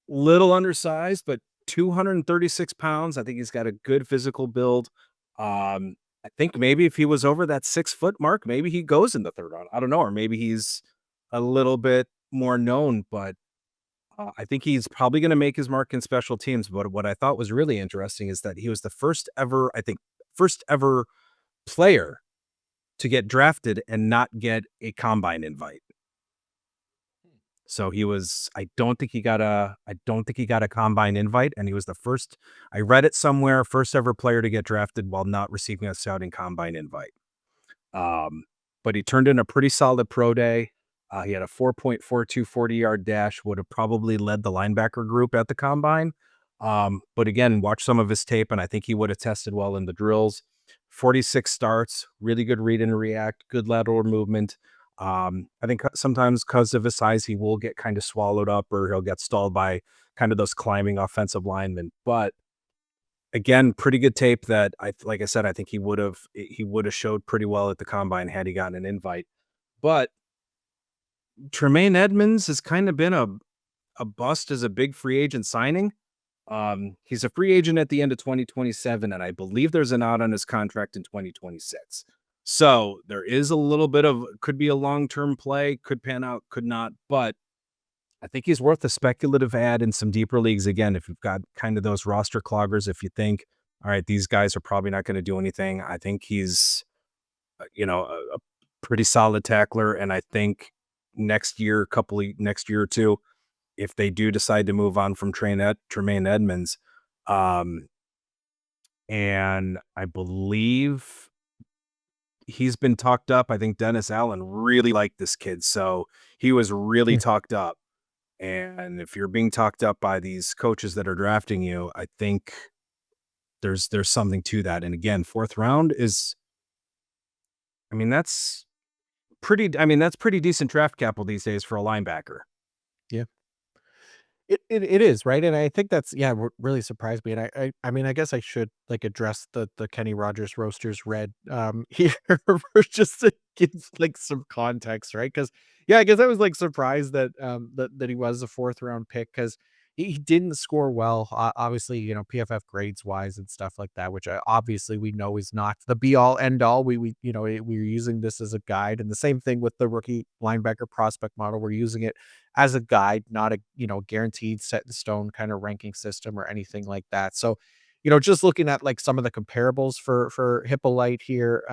little undersized, but 236 pounds. I think he's got a good physical build. I think maybe if he was over that 6 foot mark, maybe he goes in the third round. I don't know. Or maybe he's a little bit more known, but I think he's probably going to make his mark in special teams. But what I thought was really interesting is that he was the first ever player to get drafted and not get a combine invite. So I don't think he got a combine invite, and he was the first. I read it somewhere, first ever player to get drafted while not receiving a scouting combine invite. Um, but he turned in a pretty solid pro day. He had a 4.42 40-yard dash, would have probably led the linebacker group at the combine. But again, watch some of his tape, and I think he would have tested well in the drills. 46 starts, really good read and react, good lateral movement. I think sometimes because of his size, he will get kind of swallowed up or he'll get stalled by kind of those climbing offensive linemen. But again, pretty good tape that like I said, I think he would have showed pretty well at the combine had he gotten an invite. But Tremaine Edmonds has kind of been a bust as a big free agent signing. He's a free agent at the end of 2027, and I believe there's an out on his contract in 2026. So there is a little bit of could be a long-term play, could pan out, could not, but I think he's worth a speculative ad in some deeper leagues. Again, if you've got kind of those roster cloggers, if you think, all right, these guys are probably not going to do anything, I think he's, a pretty solid tackler. And I think next year or two, if they do decide to move on from Tremaine Edmonds, and I believe he's been talked up. I think Dennis Allen really liked this kid, so he was really Hmm. talked up. And if you're being talked up by these coaches that are drafting you, I think there's something to that. And again, fourth round is, I mean, that's pretty decent draft capital these days for a linebacker. Yeah. It is, right? And I think that's yeah, really surprised me. And I mean, I guess I should like address the Kenny Rogers roasters read here just to give like some context, right? Because yeah, I guess I was like surprised that that he was a fourth round pick because he didn't score well. Obviously, PFF grades wise and stuff like that, which obviously we know is not the be all end all. We're using this as a guide, and the same thing with the rookie linebacker prospect model. We're using it as a guide, not a, guaranteed set in stone kind of ranking system or anything like that. So, just looking at like some of the comparables for Hippolyte here,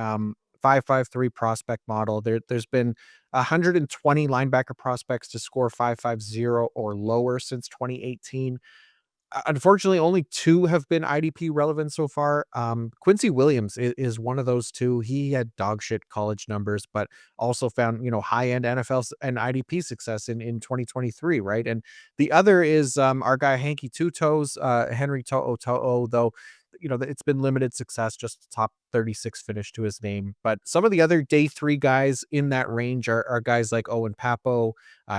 5.53 prospect model. There's been 120 linebacker prospects to score 5.50 or lower since 2018. Unfortunately, only 2 have been IDP relevant so far. Quincy Williams is one of those 2. He had dog shit college numbers, but also found, high-end NFL and IDP success in 2023, right? And the other is, our guy Hanky Two Toes, Henry To'o, though, it's been limited success, just top 36 finish to his name. But some of the other day 3 guys in that range are guys like Owen Papo,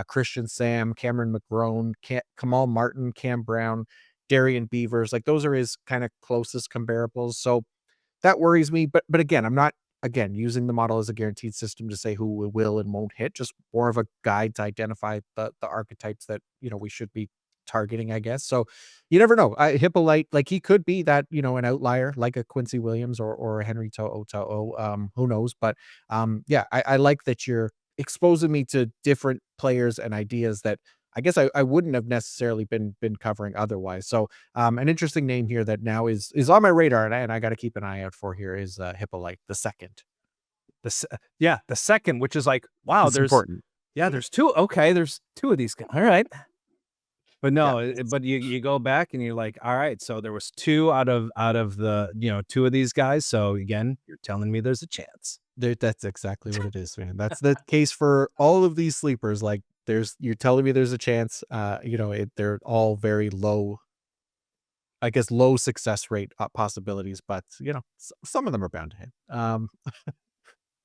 Christian Sam, Cameron McGrone, Kamal Martin, Cam Brown, Darian Beavers, like those are his kind of closest comparables. So that worries me. But again, I'm not again using the model as a guaranteed system to say who will and won't hit, just more of a guide to identify the archetypes that we should be targeting, I guess. So you never know. Hippolyte, like he could be that, an outlier like a Quincy Williams or a Henry To'o. Who knows? But yeah, I like that you're exposing me to different players and ideas that I guess I wouldn't have necessarily been covering otherwise. So an interesting name here that now is on my radar, and I got to keep an eye out for here is Hippolyte the second. Yeah, the second, which is like, wow, It's important. there's two. Okay, there's two of these guys. All right. But Yeah, no, but you go back and you're like, all right, so there was two out of the, two of these guys. So again, you're telling me there's a chance. that's exactly what it is, man. That's the case for all of these sleepers. Like you're telling me there's a chance. They're all very low, I guess, low success rate possibilities, but some of them are bound to hit.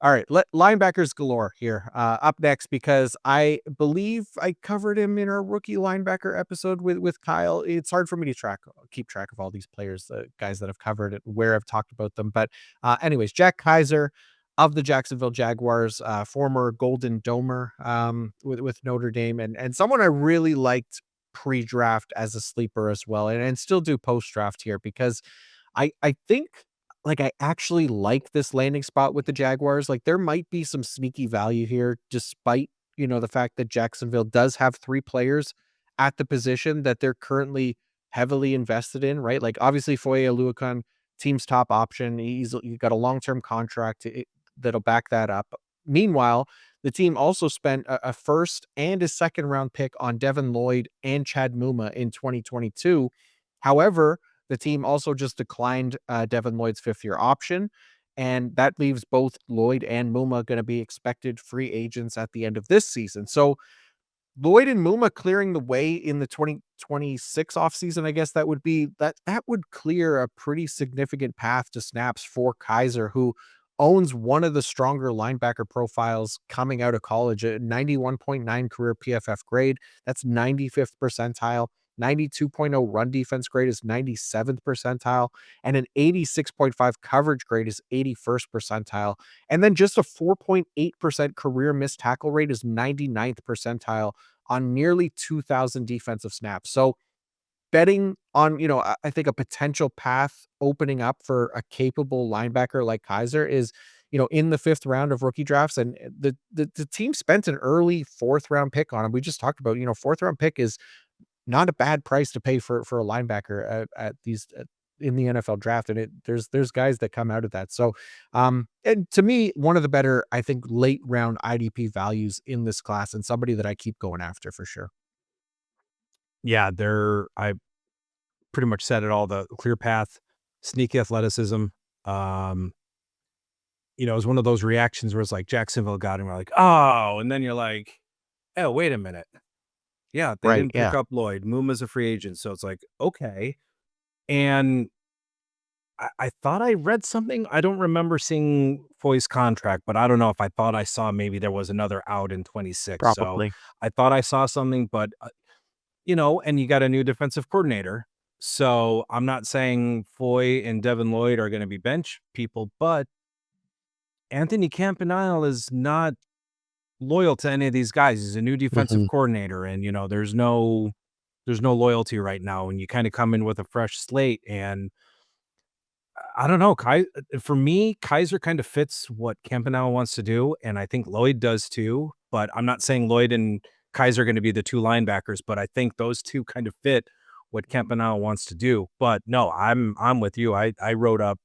All right, linebackers galore here. Up next, because I believe I covered him in our rookie linebacker episode with Kyle. It's hard for me to keep track of all these players, guys that I've covered it, where I've talked about them. But anyways, Jack Kiser of the Jacksonville Jaguars, former Golden Domer with Notre Dame, and someone I really liked pre-draft as a sleeper as well, and still do post-draft here because I think like, I actually like this landing spot with the Jaguars. Like, there might be some sneaky value here despite, the fact that Jacksonville does have 3 players at the position that they're currently heavily invested in, right? Like, obviously, Foye Oluokun, team's top option. He got a long-term contract that'll back that up. Meanwhile, the team also spent a first and a second round pick on Devin Lloyd and Chad Muma in 2022. However, the team also just declined Devin Lloyd's 5th-year option, And that leaves both Lloyd and Muma going to be expected free agents at the end of this season. So Lloyd and Muma clearing the way in the 2026 offseason, I guess that would clear a pretty significant path to snaps for Kiser, who owns one of the stronger linebacker profiles coming out of college, a 91.9 career PFF grade. That's 95th percentile. 92.0 run defense grade is 97th percentile, and an 86.5 coverage grade is 81st percentile. And then just a 4.8% career missed tackle rate is 99th percentile on nearly 2,000 defensive snaps. So betting on, I think a potential path opening up for a capable linebacker like Kiser is, in the 5th round of rookie drafts. And the team spent an early 4th round pick on him. We just talked about, 4th round pick is not a bad price to pay for a linebacker at these in the NFL draft. And there's guys that come out of that. So, and to me, one of the better, I think, late round IDP values in this class, and somebody that I keep going after for sure. Yeah, I pretty much said it all. The clear path, sneaky athleticism. It was one of those reactions where it's like Jacksonville got him. We're like, oh, and then you're like, oh, wait a minute. Yeah, they Right. didn't pick Yeah. up Lloyd. Muma's a free agent. So it's like, okay. And I thought I read something. I don't remember seeing Foy's contract, but I don't know if I thought I saw maybe there was another out in 26. So Probably. I thought I saw something, but, and you got a new defensive coordinator. So I'm not saying Foy and Devin Lloyd are going to be bench people, but Anthony Campanile is not loyal to any of these guys. He's a new defensive Mhm. coordinator, and there's no loyalty right now, and you kind of come in with a fresh slate. And I don't know, for me, Kiser kind of fits what Campanile wants to do, and I think Lloyd does too. But I'm not saying Lloyd and Kiser are going to be the two linebackers, but I think those two kind of fit what Campanile wants to do. But no, I'm with you. I wrote up.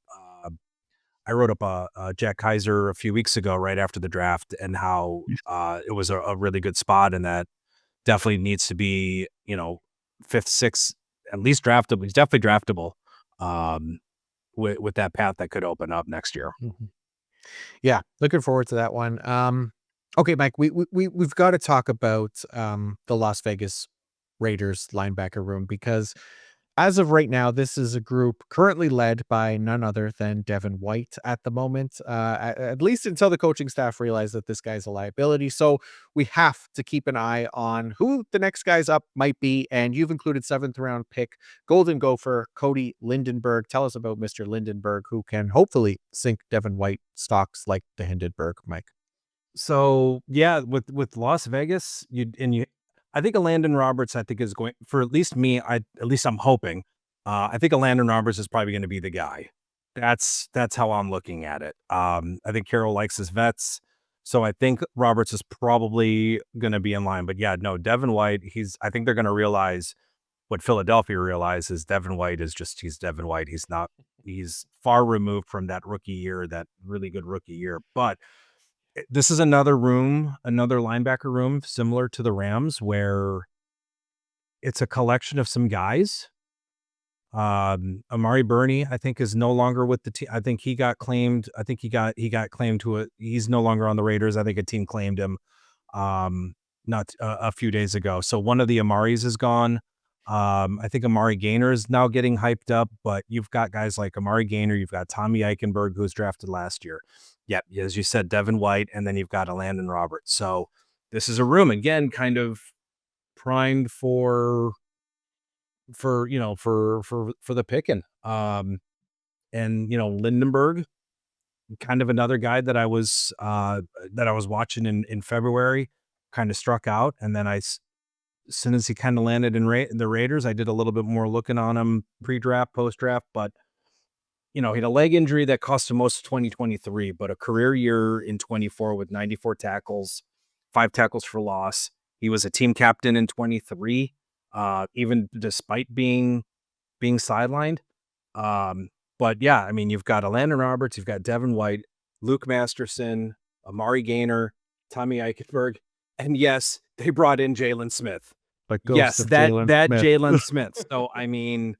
I wrote up Jack Kiser a few weeks ago, right after the draft, and how it was a really good spot, and that definitely needs to be, 5th, 6th, at least draftable. He's definitely draftable with that path that could open up next year. Mhm. Yeah, looking forward to that one. Okay, Mike, we've got to talk about the Las Vegas Raiders linebacker room, because as of right now, this is a group currently led by none other than Devin White at the moment, at least until the coaching staff realize that this guy's a liability. So we have to keep an eye on who the next guys up might be. And you've included 7th round pick Golden Gopher Cody Lindenberg. Tell us about Mr. Lindenberg, who can hopefully sink Devin White stocks like the Hindenburg, Mike. So yeah, with Las Vegas, I think a Landon Roberts, I think, is going for at least me. At least I'm hoping. I think a Landon Roberts is probably going to be the guy. That's how I'm looking at it. I think Carroll likes his vets, so I think Roberts is probably going to be in line. But yeah, no, Devin White. I think they're going to realize what Philadelphia realizes. Devin White he's Devin White. He's not. He's far removed from that rookie year, that really good rookie year. But this is another linebacker room similar to the Rams, where it's a collection of some guys. Amari Burney, I think, is no longer with the team. I think he got claimed. I think he got claimed to it. He's no longer on the Raiders. I think a team claimed him not a few days ago. So one of the Amaris is gone. I think Amari Gaynor is now getting hyped up, but you've got guys like Amari Gaynor, you've got Tommy Eichenberg, who was drafted last year. Yep, as you said, Devin White, and then you've got a Landon Roberts. So this is a room again, kind of primed for the picking. And Lindenberg, kind of another guy that I was watching in February, kind of struck out, and then as soon as he kind of landed in the Raiders, I did a little bit more looking on him pre-draft, post-draft, but he had a leg injury that cost him most of 2023, but a career year in 24 with 94 tackles, 5 tackles for loss. He was a team captain in 23, even despite being sidelined. But yeah, I mean, you've got Landon Roberts, you've got Devin White, Luke Masterson, Amari Gaynor, Tommy Eichenberg, and yes, they brought in Jalen Smith. The Yes, ghost of that Jalen that Smith. Jalen Smith. So I mean,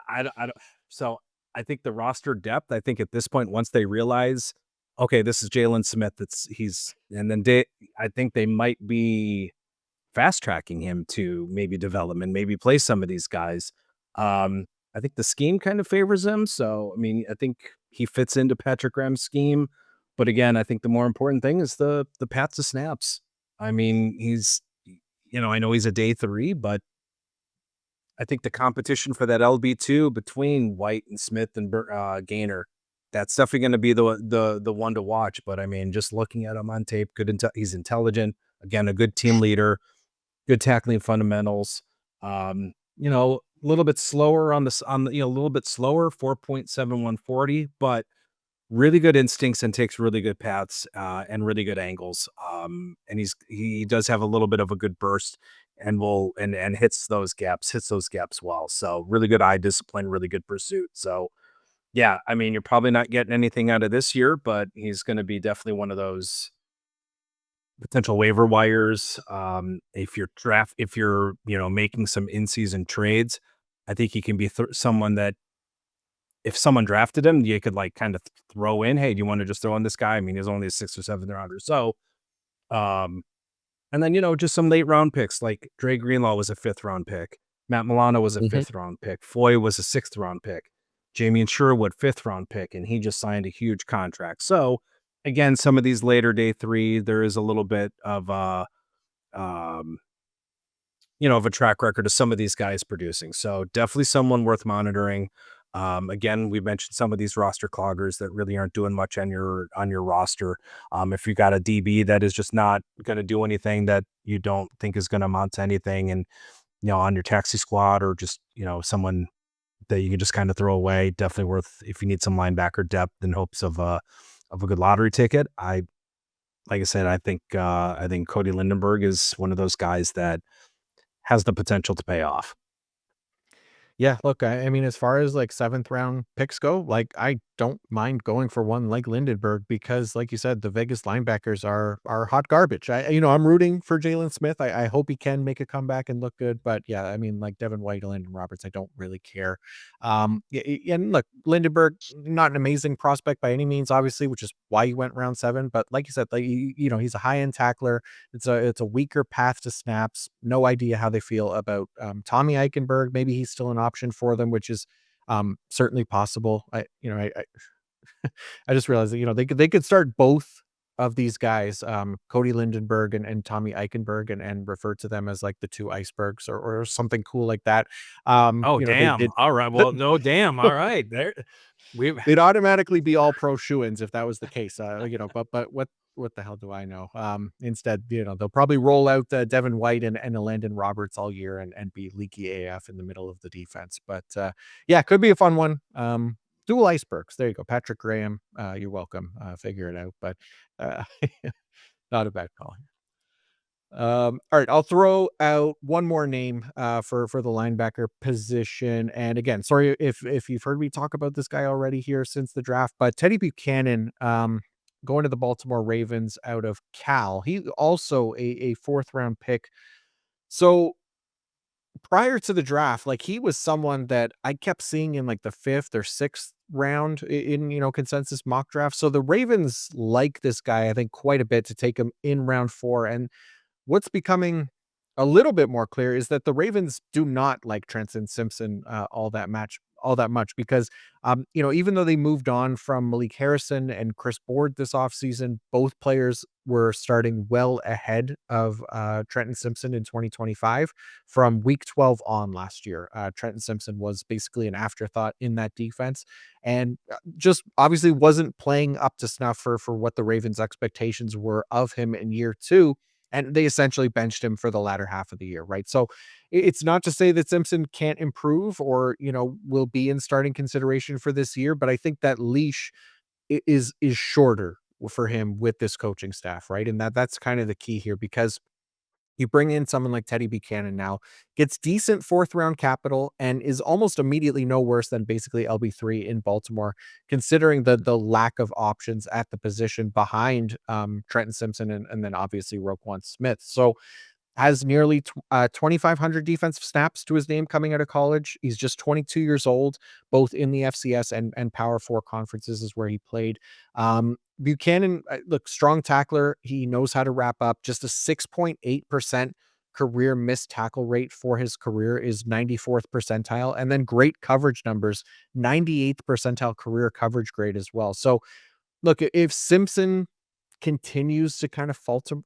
I don't. So I think the roster depth, I think at this point, once they realize, okay, this is Jalen Smith, I think they might be fast tracking him to maybe development, maybe play some of these guys. I think the scheme kind of favors him. So, I mean, I think he fits into Patrick Graham's scheme. But again, I think the more important thing is the path to snaps. I mean, I know he's a day 3, but I think the competition for that LB2 between White and Smith and Gaynor, that's definitely going to be the one to watch. But I mean, just looking at him on tape, he's intelligent. Again, a good team leader, good tackling fundamentals. A little bit slower a little bit slower, 4.7140, but really good instincts and takes really good paths and really good angles. And he does have a little bit of a good burst and hits those gaps well. So really good eye discipline, really good pursuit. So yeah, I mean, you're probably not getting anything out of this year, but he's going to be definitely one of those potential waiver wires. If you're making some in-season trades, I think he can be someone that if someone drafted him, you could like kind of throw in, hey, do you want to just throw in this guy? I mean, he's only a 6th or 7th rounder. So, and then, just some late round picks, like Dre Greenlaw was a 5th round pick. Matt Milano was a 5th round pick. Foy was a 6th round pick. Jamie and Sherwood, 5th round pick. And he just signed a huge contract. So again, some of these later day 3, there is a little bit of of a track record of some of these guys producing. So definitely someone worth monitoring. Again, we mentioned some of these roster cloggers that really aren't doing much on your roster. If you got a DB that is just not going to do anything, that you don't think is going to amount to anything, and on your taxi squad, or just someone that you can just kind of throw away, definitely worth if you need some linebacker depth in hopes of a good lottery ticket. Like I said, I think Cody Lindenberg is one of those guys that has the potential to pay off. Yeah, look, I mean, as far as like 7th round picks go, like I don't mind going for one like Lindenberg because, like you said, the Vegas linebackers are hot garbage. I'm rooting for Jalen Smith. I hope he can make a comeback and look good. But yeah, I mean, like Devin White, Landon Roberts, I don't really care. And look, Lindenberg, not an amazing prospect by any means, obviously, which is why he went round 7. But like you said, like he's a high end tackler. It's a weaker path to snaps. No idea how they feel about Tommy Eichenberg. Maybe he's still an option for them, which is certainly possible. I just realized that they could start both of these guys, Cody Lindenberg and Tommy Eichenberg, and refer to them as like the 2 icebergs or something cool like that. Oh, They damn. did. All right. Well, no, damn. All right. There we They'd automatically be all pro shoo-ins if that was the case. But what the hell do I know? Instead, they'll probably roll out Devin White and Landon Roberts all year and be leaky AF in the middle of the defense. But yeah, could be a fun one. Dual icebergs. There you go. Patrick Graham. You're welcome. Figure it out. But uh, not a bad call. All right, I'll throw out one more name for the linebacker position. And again, sorry if you've heard me talk about this guy already here since the draft, but Teddye Buchanan, going to the Baltimore Ravens out of Cal. He also a 4th round pick. So prior to the draft, like he was someone that I kept seeing in like the 5th or 6th round in consensus mock draft. So the Ravens like this guy, I think, quite a bit to take him in round 4. And what's becoming a little bit more clear is that the Ravens do not like Trenton Simpson all that much because even though they moved on from Malik Harrison and Chris Board this offseason, both players were starting well ahead of Trenton Simpson in 2025 from week 12 on last year. Trenton Simpson was basically an afterthought in that defense and just obviously wasn't playing up to snuff for what the Ravens expectations were of him in year 2. And they essentially benched him for the latter half of the year, right? So it's not to say that Simpson can't improve or, will be in starting consideration for this year, but I think that leash is shorter for him with this coaching staff, right? And that's kind of the key here because you bring in someone like Teddye Buchanan now, gets decent 4th round capital, and is almost immediately no worse than basically LB3 in Baltimore, considering the lack of options at the position behind Trenton Simpson and then obviously Roquan Smith. So has nearly 2,500 defensive snaps to his name coming out of college. He's just 22 years old, both in the FCS and Power Four conferences is where he played. Buchanan, look, strong tackler. He knows how to wrap up. Just a 6.8% career missed tackle rate for his career is 94th percentile. And then great coverage numbers, 98th percentile career coverage grade as well. So look, if Simpson continues to kind of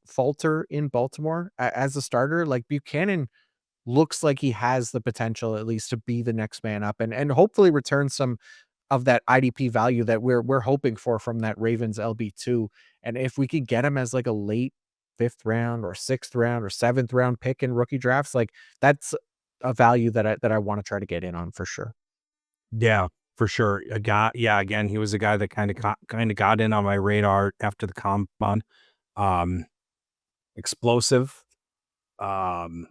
falter in Baltimore as a starter, like Buchanan looks like he has the potential at least to be the next man up and hopefully return some of that IDP value that we're hoping for from that Ravens LB2. And if we could get him as like a late fifth round or sixth round or seventh round pick in rookie drafts, like that's a value that I want to try to get in on for sure. Yeah, for sure. A guy, yeah, again, he was a guy that kind of got in on my radar after the combine. Um, Explosive. Um,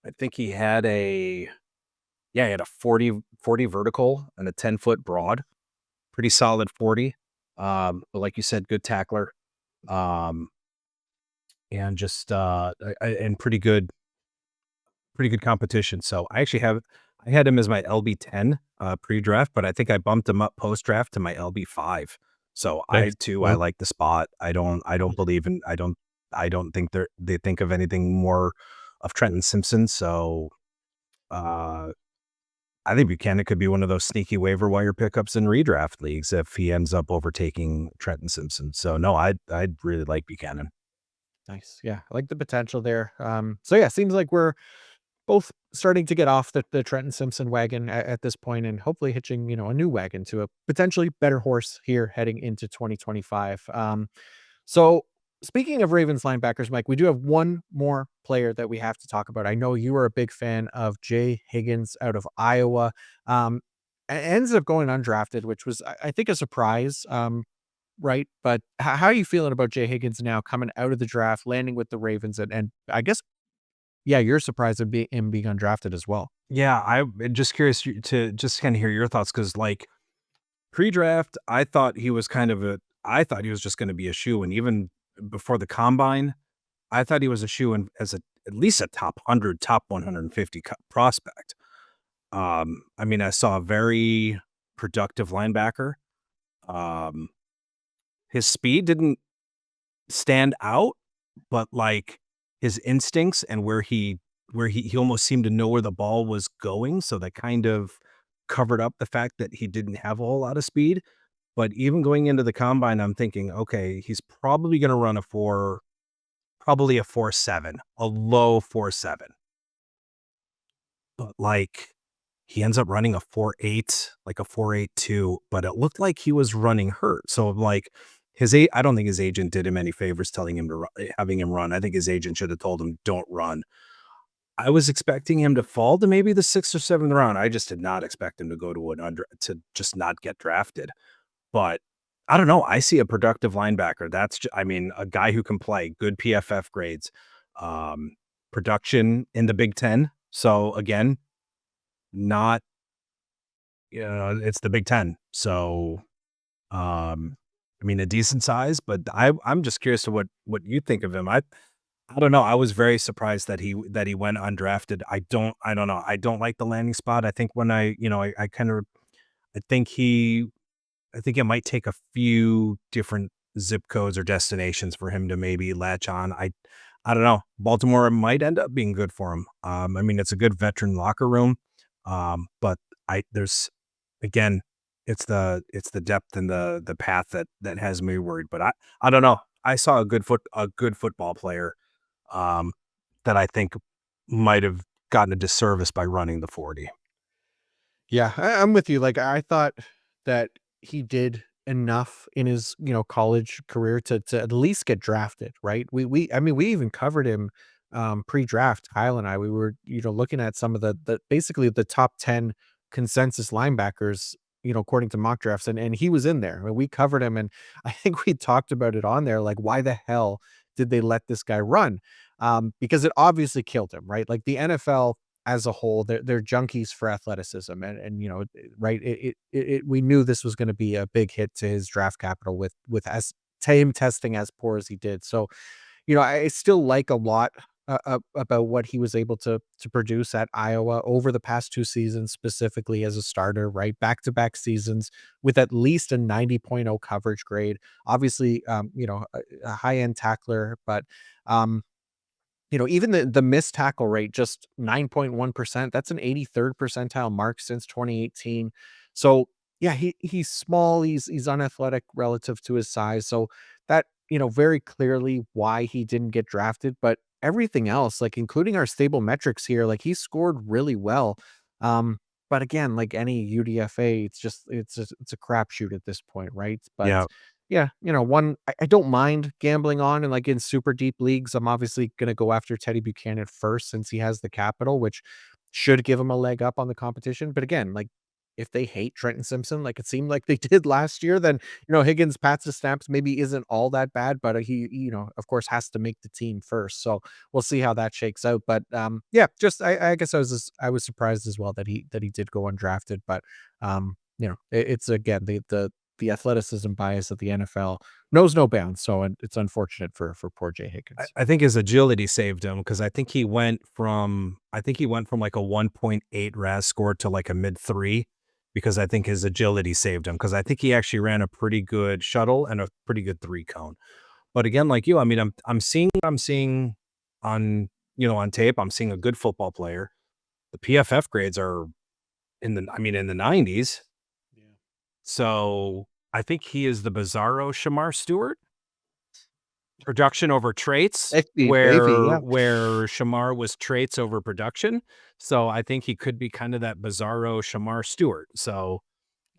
I think he had he had a 40 vertical and a 10-foot broad. Pretty solid 40. But like you said, good tackler. Um, and just and pretty good competition. So I had him as my LB10 pre-draft, but I think I bumped him up post-draft to my LB5. So Nice. I Well, like the spot. I don't think they think of anything more of Trenton Simpson. So uh I think Buchanan could be one of those sneaky waiver wire pickups in redraft leagues if he ends up overtaking Trenton Simpson. So no, I'd really like Buchanan. nice. Yeah, I like the potential there. So yeah, seems like we're both starting to get off the Trenton Simpson wagon at this point and hopefully hitching, a new wagon to a potentially better horse here heading into 2025. So speaking of Ravens linebackers, Mike, we do have one more player that we have to talk about. I know you are a big fan of Jay Higgins out of Iowa. Ends up going undrafted, which was, I think, a surprise. Right. But how are you feeling about Jay Higgins now coming out of the draft, landing with the Ravens? And I guess, yeah, you're surprised at him being undrafted as well. Yeah, I'm just curious to just kind of hear your thoughts because, like, pre-draft, I thought he was just going to be a shoe, and even before the combine, I thought he was a shoe in as at least a top 100, top 150 prospect. I mean, I saw a very productive linebacker. Um, his speed didn't stand out, but like his instincts and where he almost seemed to know where the ball was going, so that kind of covered up the fact that he didn't have a whole lot of speed. But even going into the combine, I'm thinking, okay, he's probably going to run probably a 4.7, a low 4.7. But like he ends up running a 4.8, like a 4.82, but it looked like he was running hurt. So like I don't think his agent did him any favors telling him having him run. I think his agent should have told him don't run. I was expecting him to fall to maybe the 6th or 7th round. I just did not expect him to go to just not get drafted. But I don't know. I see a productive linebacker. I mean, a guy who can play, good PFF grades, um, production in the Big Ten. So again, not, it's the Big Ten. So, I mean, a decent size, but I'm just curious to what you think of him. I don't know. I was very surprised that he went undrafted. I don't know. I don't like the landing spot. I think when I kind of, I think he I think it might take a few different zip codes or destinations for him to maybe latch on. I don't know. Baltimore might end up being good for him. I mean, it's a good veteran locker room, but there's again, it's the depth and the path that has me worried. But I don't know. I saw a good football player um, that I think might have gotten a disservice by running the 40. Yeah, I'm with you. Like I thought that he did enough in his, college career to at least get drafted, right? I mean, we even covered him pre-draft, Kyle and I. We were, looking at some of the basically the top 10 consensus linebackers, according to mock drafts, and he was in there. I mean, we covered him and I think we talked about it on there, like why the hell did they let this guy run? Because it obviously killed him, right? Like the NFL as a whole, they're junkies for athleticism, and right. We knew this was going to be a big hit to his draft capital with as him testing as poor as he did. So I still like a lot about what he was able to produce at Iowa over the past 2 seasons, specifically as a starter, right? Back-to-back seasons with at least a 90.0 coverage grade. Obviously, a high-end tackler, but, um, even the missed tackle rate, just 9.1%. That's an 83rd percentile mark since 2018. So yeah, he's small, he's unathletic relative to his size. So that, very clearly why he didn't get drafted. But everything else, like including our stable metrics here, like he scored really well. Um, but again, like any UDFA, it's a crapshoot at this point, right? But Yeah. yeah, one I don't mind gambling on, and like in super deep leagues, I'm obviously gonna go after Teddye Buchanan first since he has the capital, which should give him a leg up on the competition. But again, like if they hate Trenton Simpson, like it seemed like they did last year, then Higgins pats the stamps maybe isn't all that bad, but he, of course, has to make the team first. So we'll see how that shakes out. But yeah, just I guess I was surprised as well that he did go undrafted, but it's again the athleticism bias of the NFL knows no bounds. So it's unfortunate for poor Jay Higgins. I think his agility saved him because I think he went from like a 1.8 RAS score to like a mid 3 because I think his agility saved him because I think he actually ran a pretty good shuttle and a pretty good 3 cone. But again, like you, I mean, I'm seeing on on tape, I'm seeing a good football player. The PFF grades are in the 90s. Yeah. So I think he is the bizarro Shamar Stewart. Production over traits, Maybe, where yeah. Shamar was traits over production. So I think he could be kind of that bizarro Shamar Stewart. So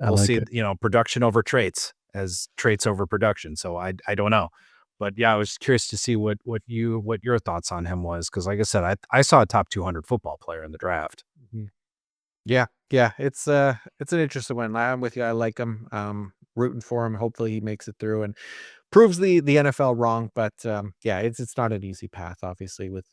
I we'll like see, it. production over traits as traits over production. So I don't know. But yeah, I was curious to see what your thoughts on him was because like I said, I saw a top 200 football player in the draft. Mhm. Yeah, yeah, it's an interesting one. I'm with you. I like him. Rooting for him. Hopefully he makes it through and proves the NFL wrong. But yeah, it's not an easy path, obviously, with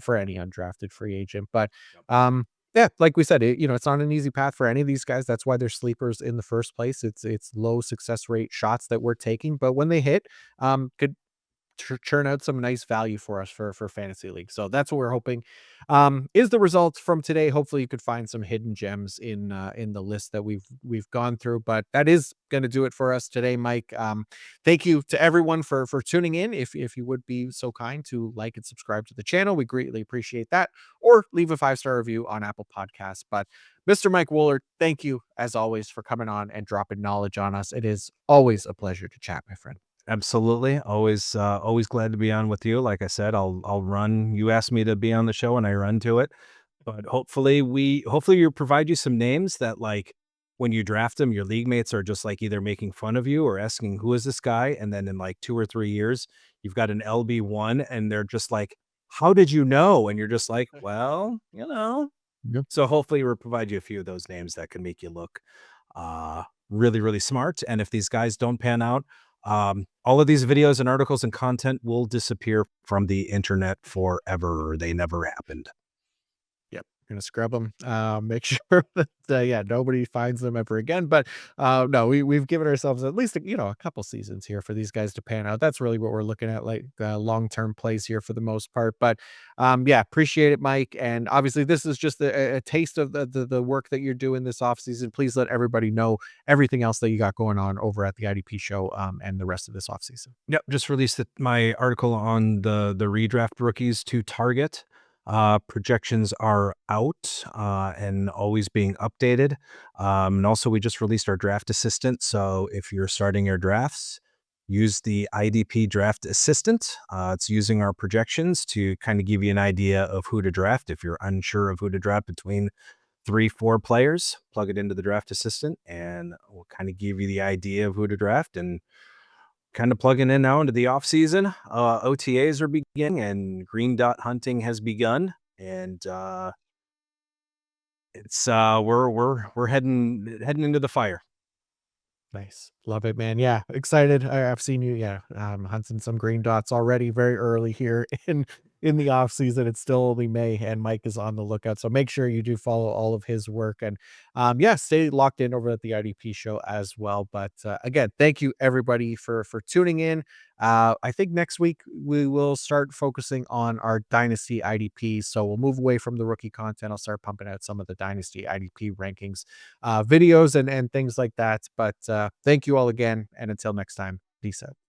for any undrafted free agent. But Yep. yeah, like we said, it's not an easy path for any of these guys. That's why they're sleepers in the first place. It's low success rate shots that we're taking, but when they hit, could churn out some nice value for us for fantasy league. So that's what we're hoping is the results from today. Hopefully you could find some hidden gems in the list that we've gone through. But that is going to do it for us today, Mike. Thank you to everyone for tuning in. If you would be so kind to like and subscribe to the channel, we greatly appreciate that. Or leave a 5-star review on Apple Podcasts. But Mr. Mike Woellert, thank you as always for coming on and dropping knowledge on us. It is always a pleasure to chat, my friend. Absolutely. Always glad to be on with you. Like I said, I'll run. You asked me to be on the show and I run to it. But hopefully you provide you some names that like when you draft them, your league mates are just like either making fun of you or asking who is this guy? And then in like 2 or 3 years, you've got an LB1 and they're just like, how did you know? And you're just like, well, Yep. So hopefully we'll provide you a few of those names that can make you look really, really smart. And if these guys don't pan out, all of these videos and articles and content will disappear from the internet forever. They never happened. Yep, gonna scrub them. Make sure that yeah, nobody finds them ever again. But no, we've given ourselves at least a couple seasons here for these guys to pan out. That's really what we're looking at, like long term plays here for the most part. But yeah, appreciate it, Mike. And obviously, this is just a taste of the work that you're doing this off season. Please let everybody know everything else that you got going on over at the IDP show and the rest of this off season. Yep, just released my article on the redraft rookies to target. Projections are out and always being updated. And also, we just released our draft assistant. So if you're starting your drafts, use the IDP draft assistant. It's using our projections to kind of give you an idea of who to draft. If you're unsure of who to draft between 3, 4 players, plug it into the draft assistant and we'll kind of give you the idea of who to draft and kind of plugging in now into the off season. OTAs are beginning and green dot hunting has begun. And it's we're heading into the fire. Nice. Love it, man. Yeah, excited. I've seen you, yeah, hunting some green dots already very early here in in the off season. It's still only May, and Mike is on the lookout. So make sure you do follow all of his work, and yeah, stay locked in over at the IDP show as well. But again, thank you everybody for tuning in. I think next week we will start focusing on our Dynasty IDPs. So we'll move away from the rookie content. I'll start pumping out some of the Dynasty IDP rankings, videos and things like that. But thank you all again. And until next time, peace out.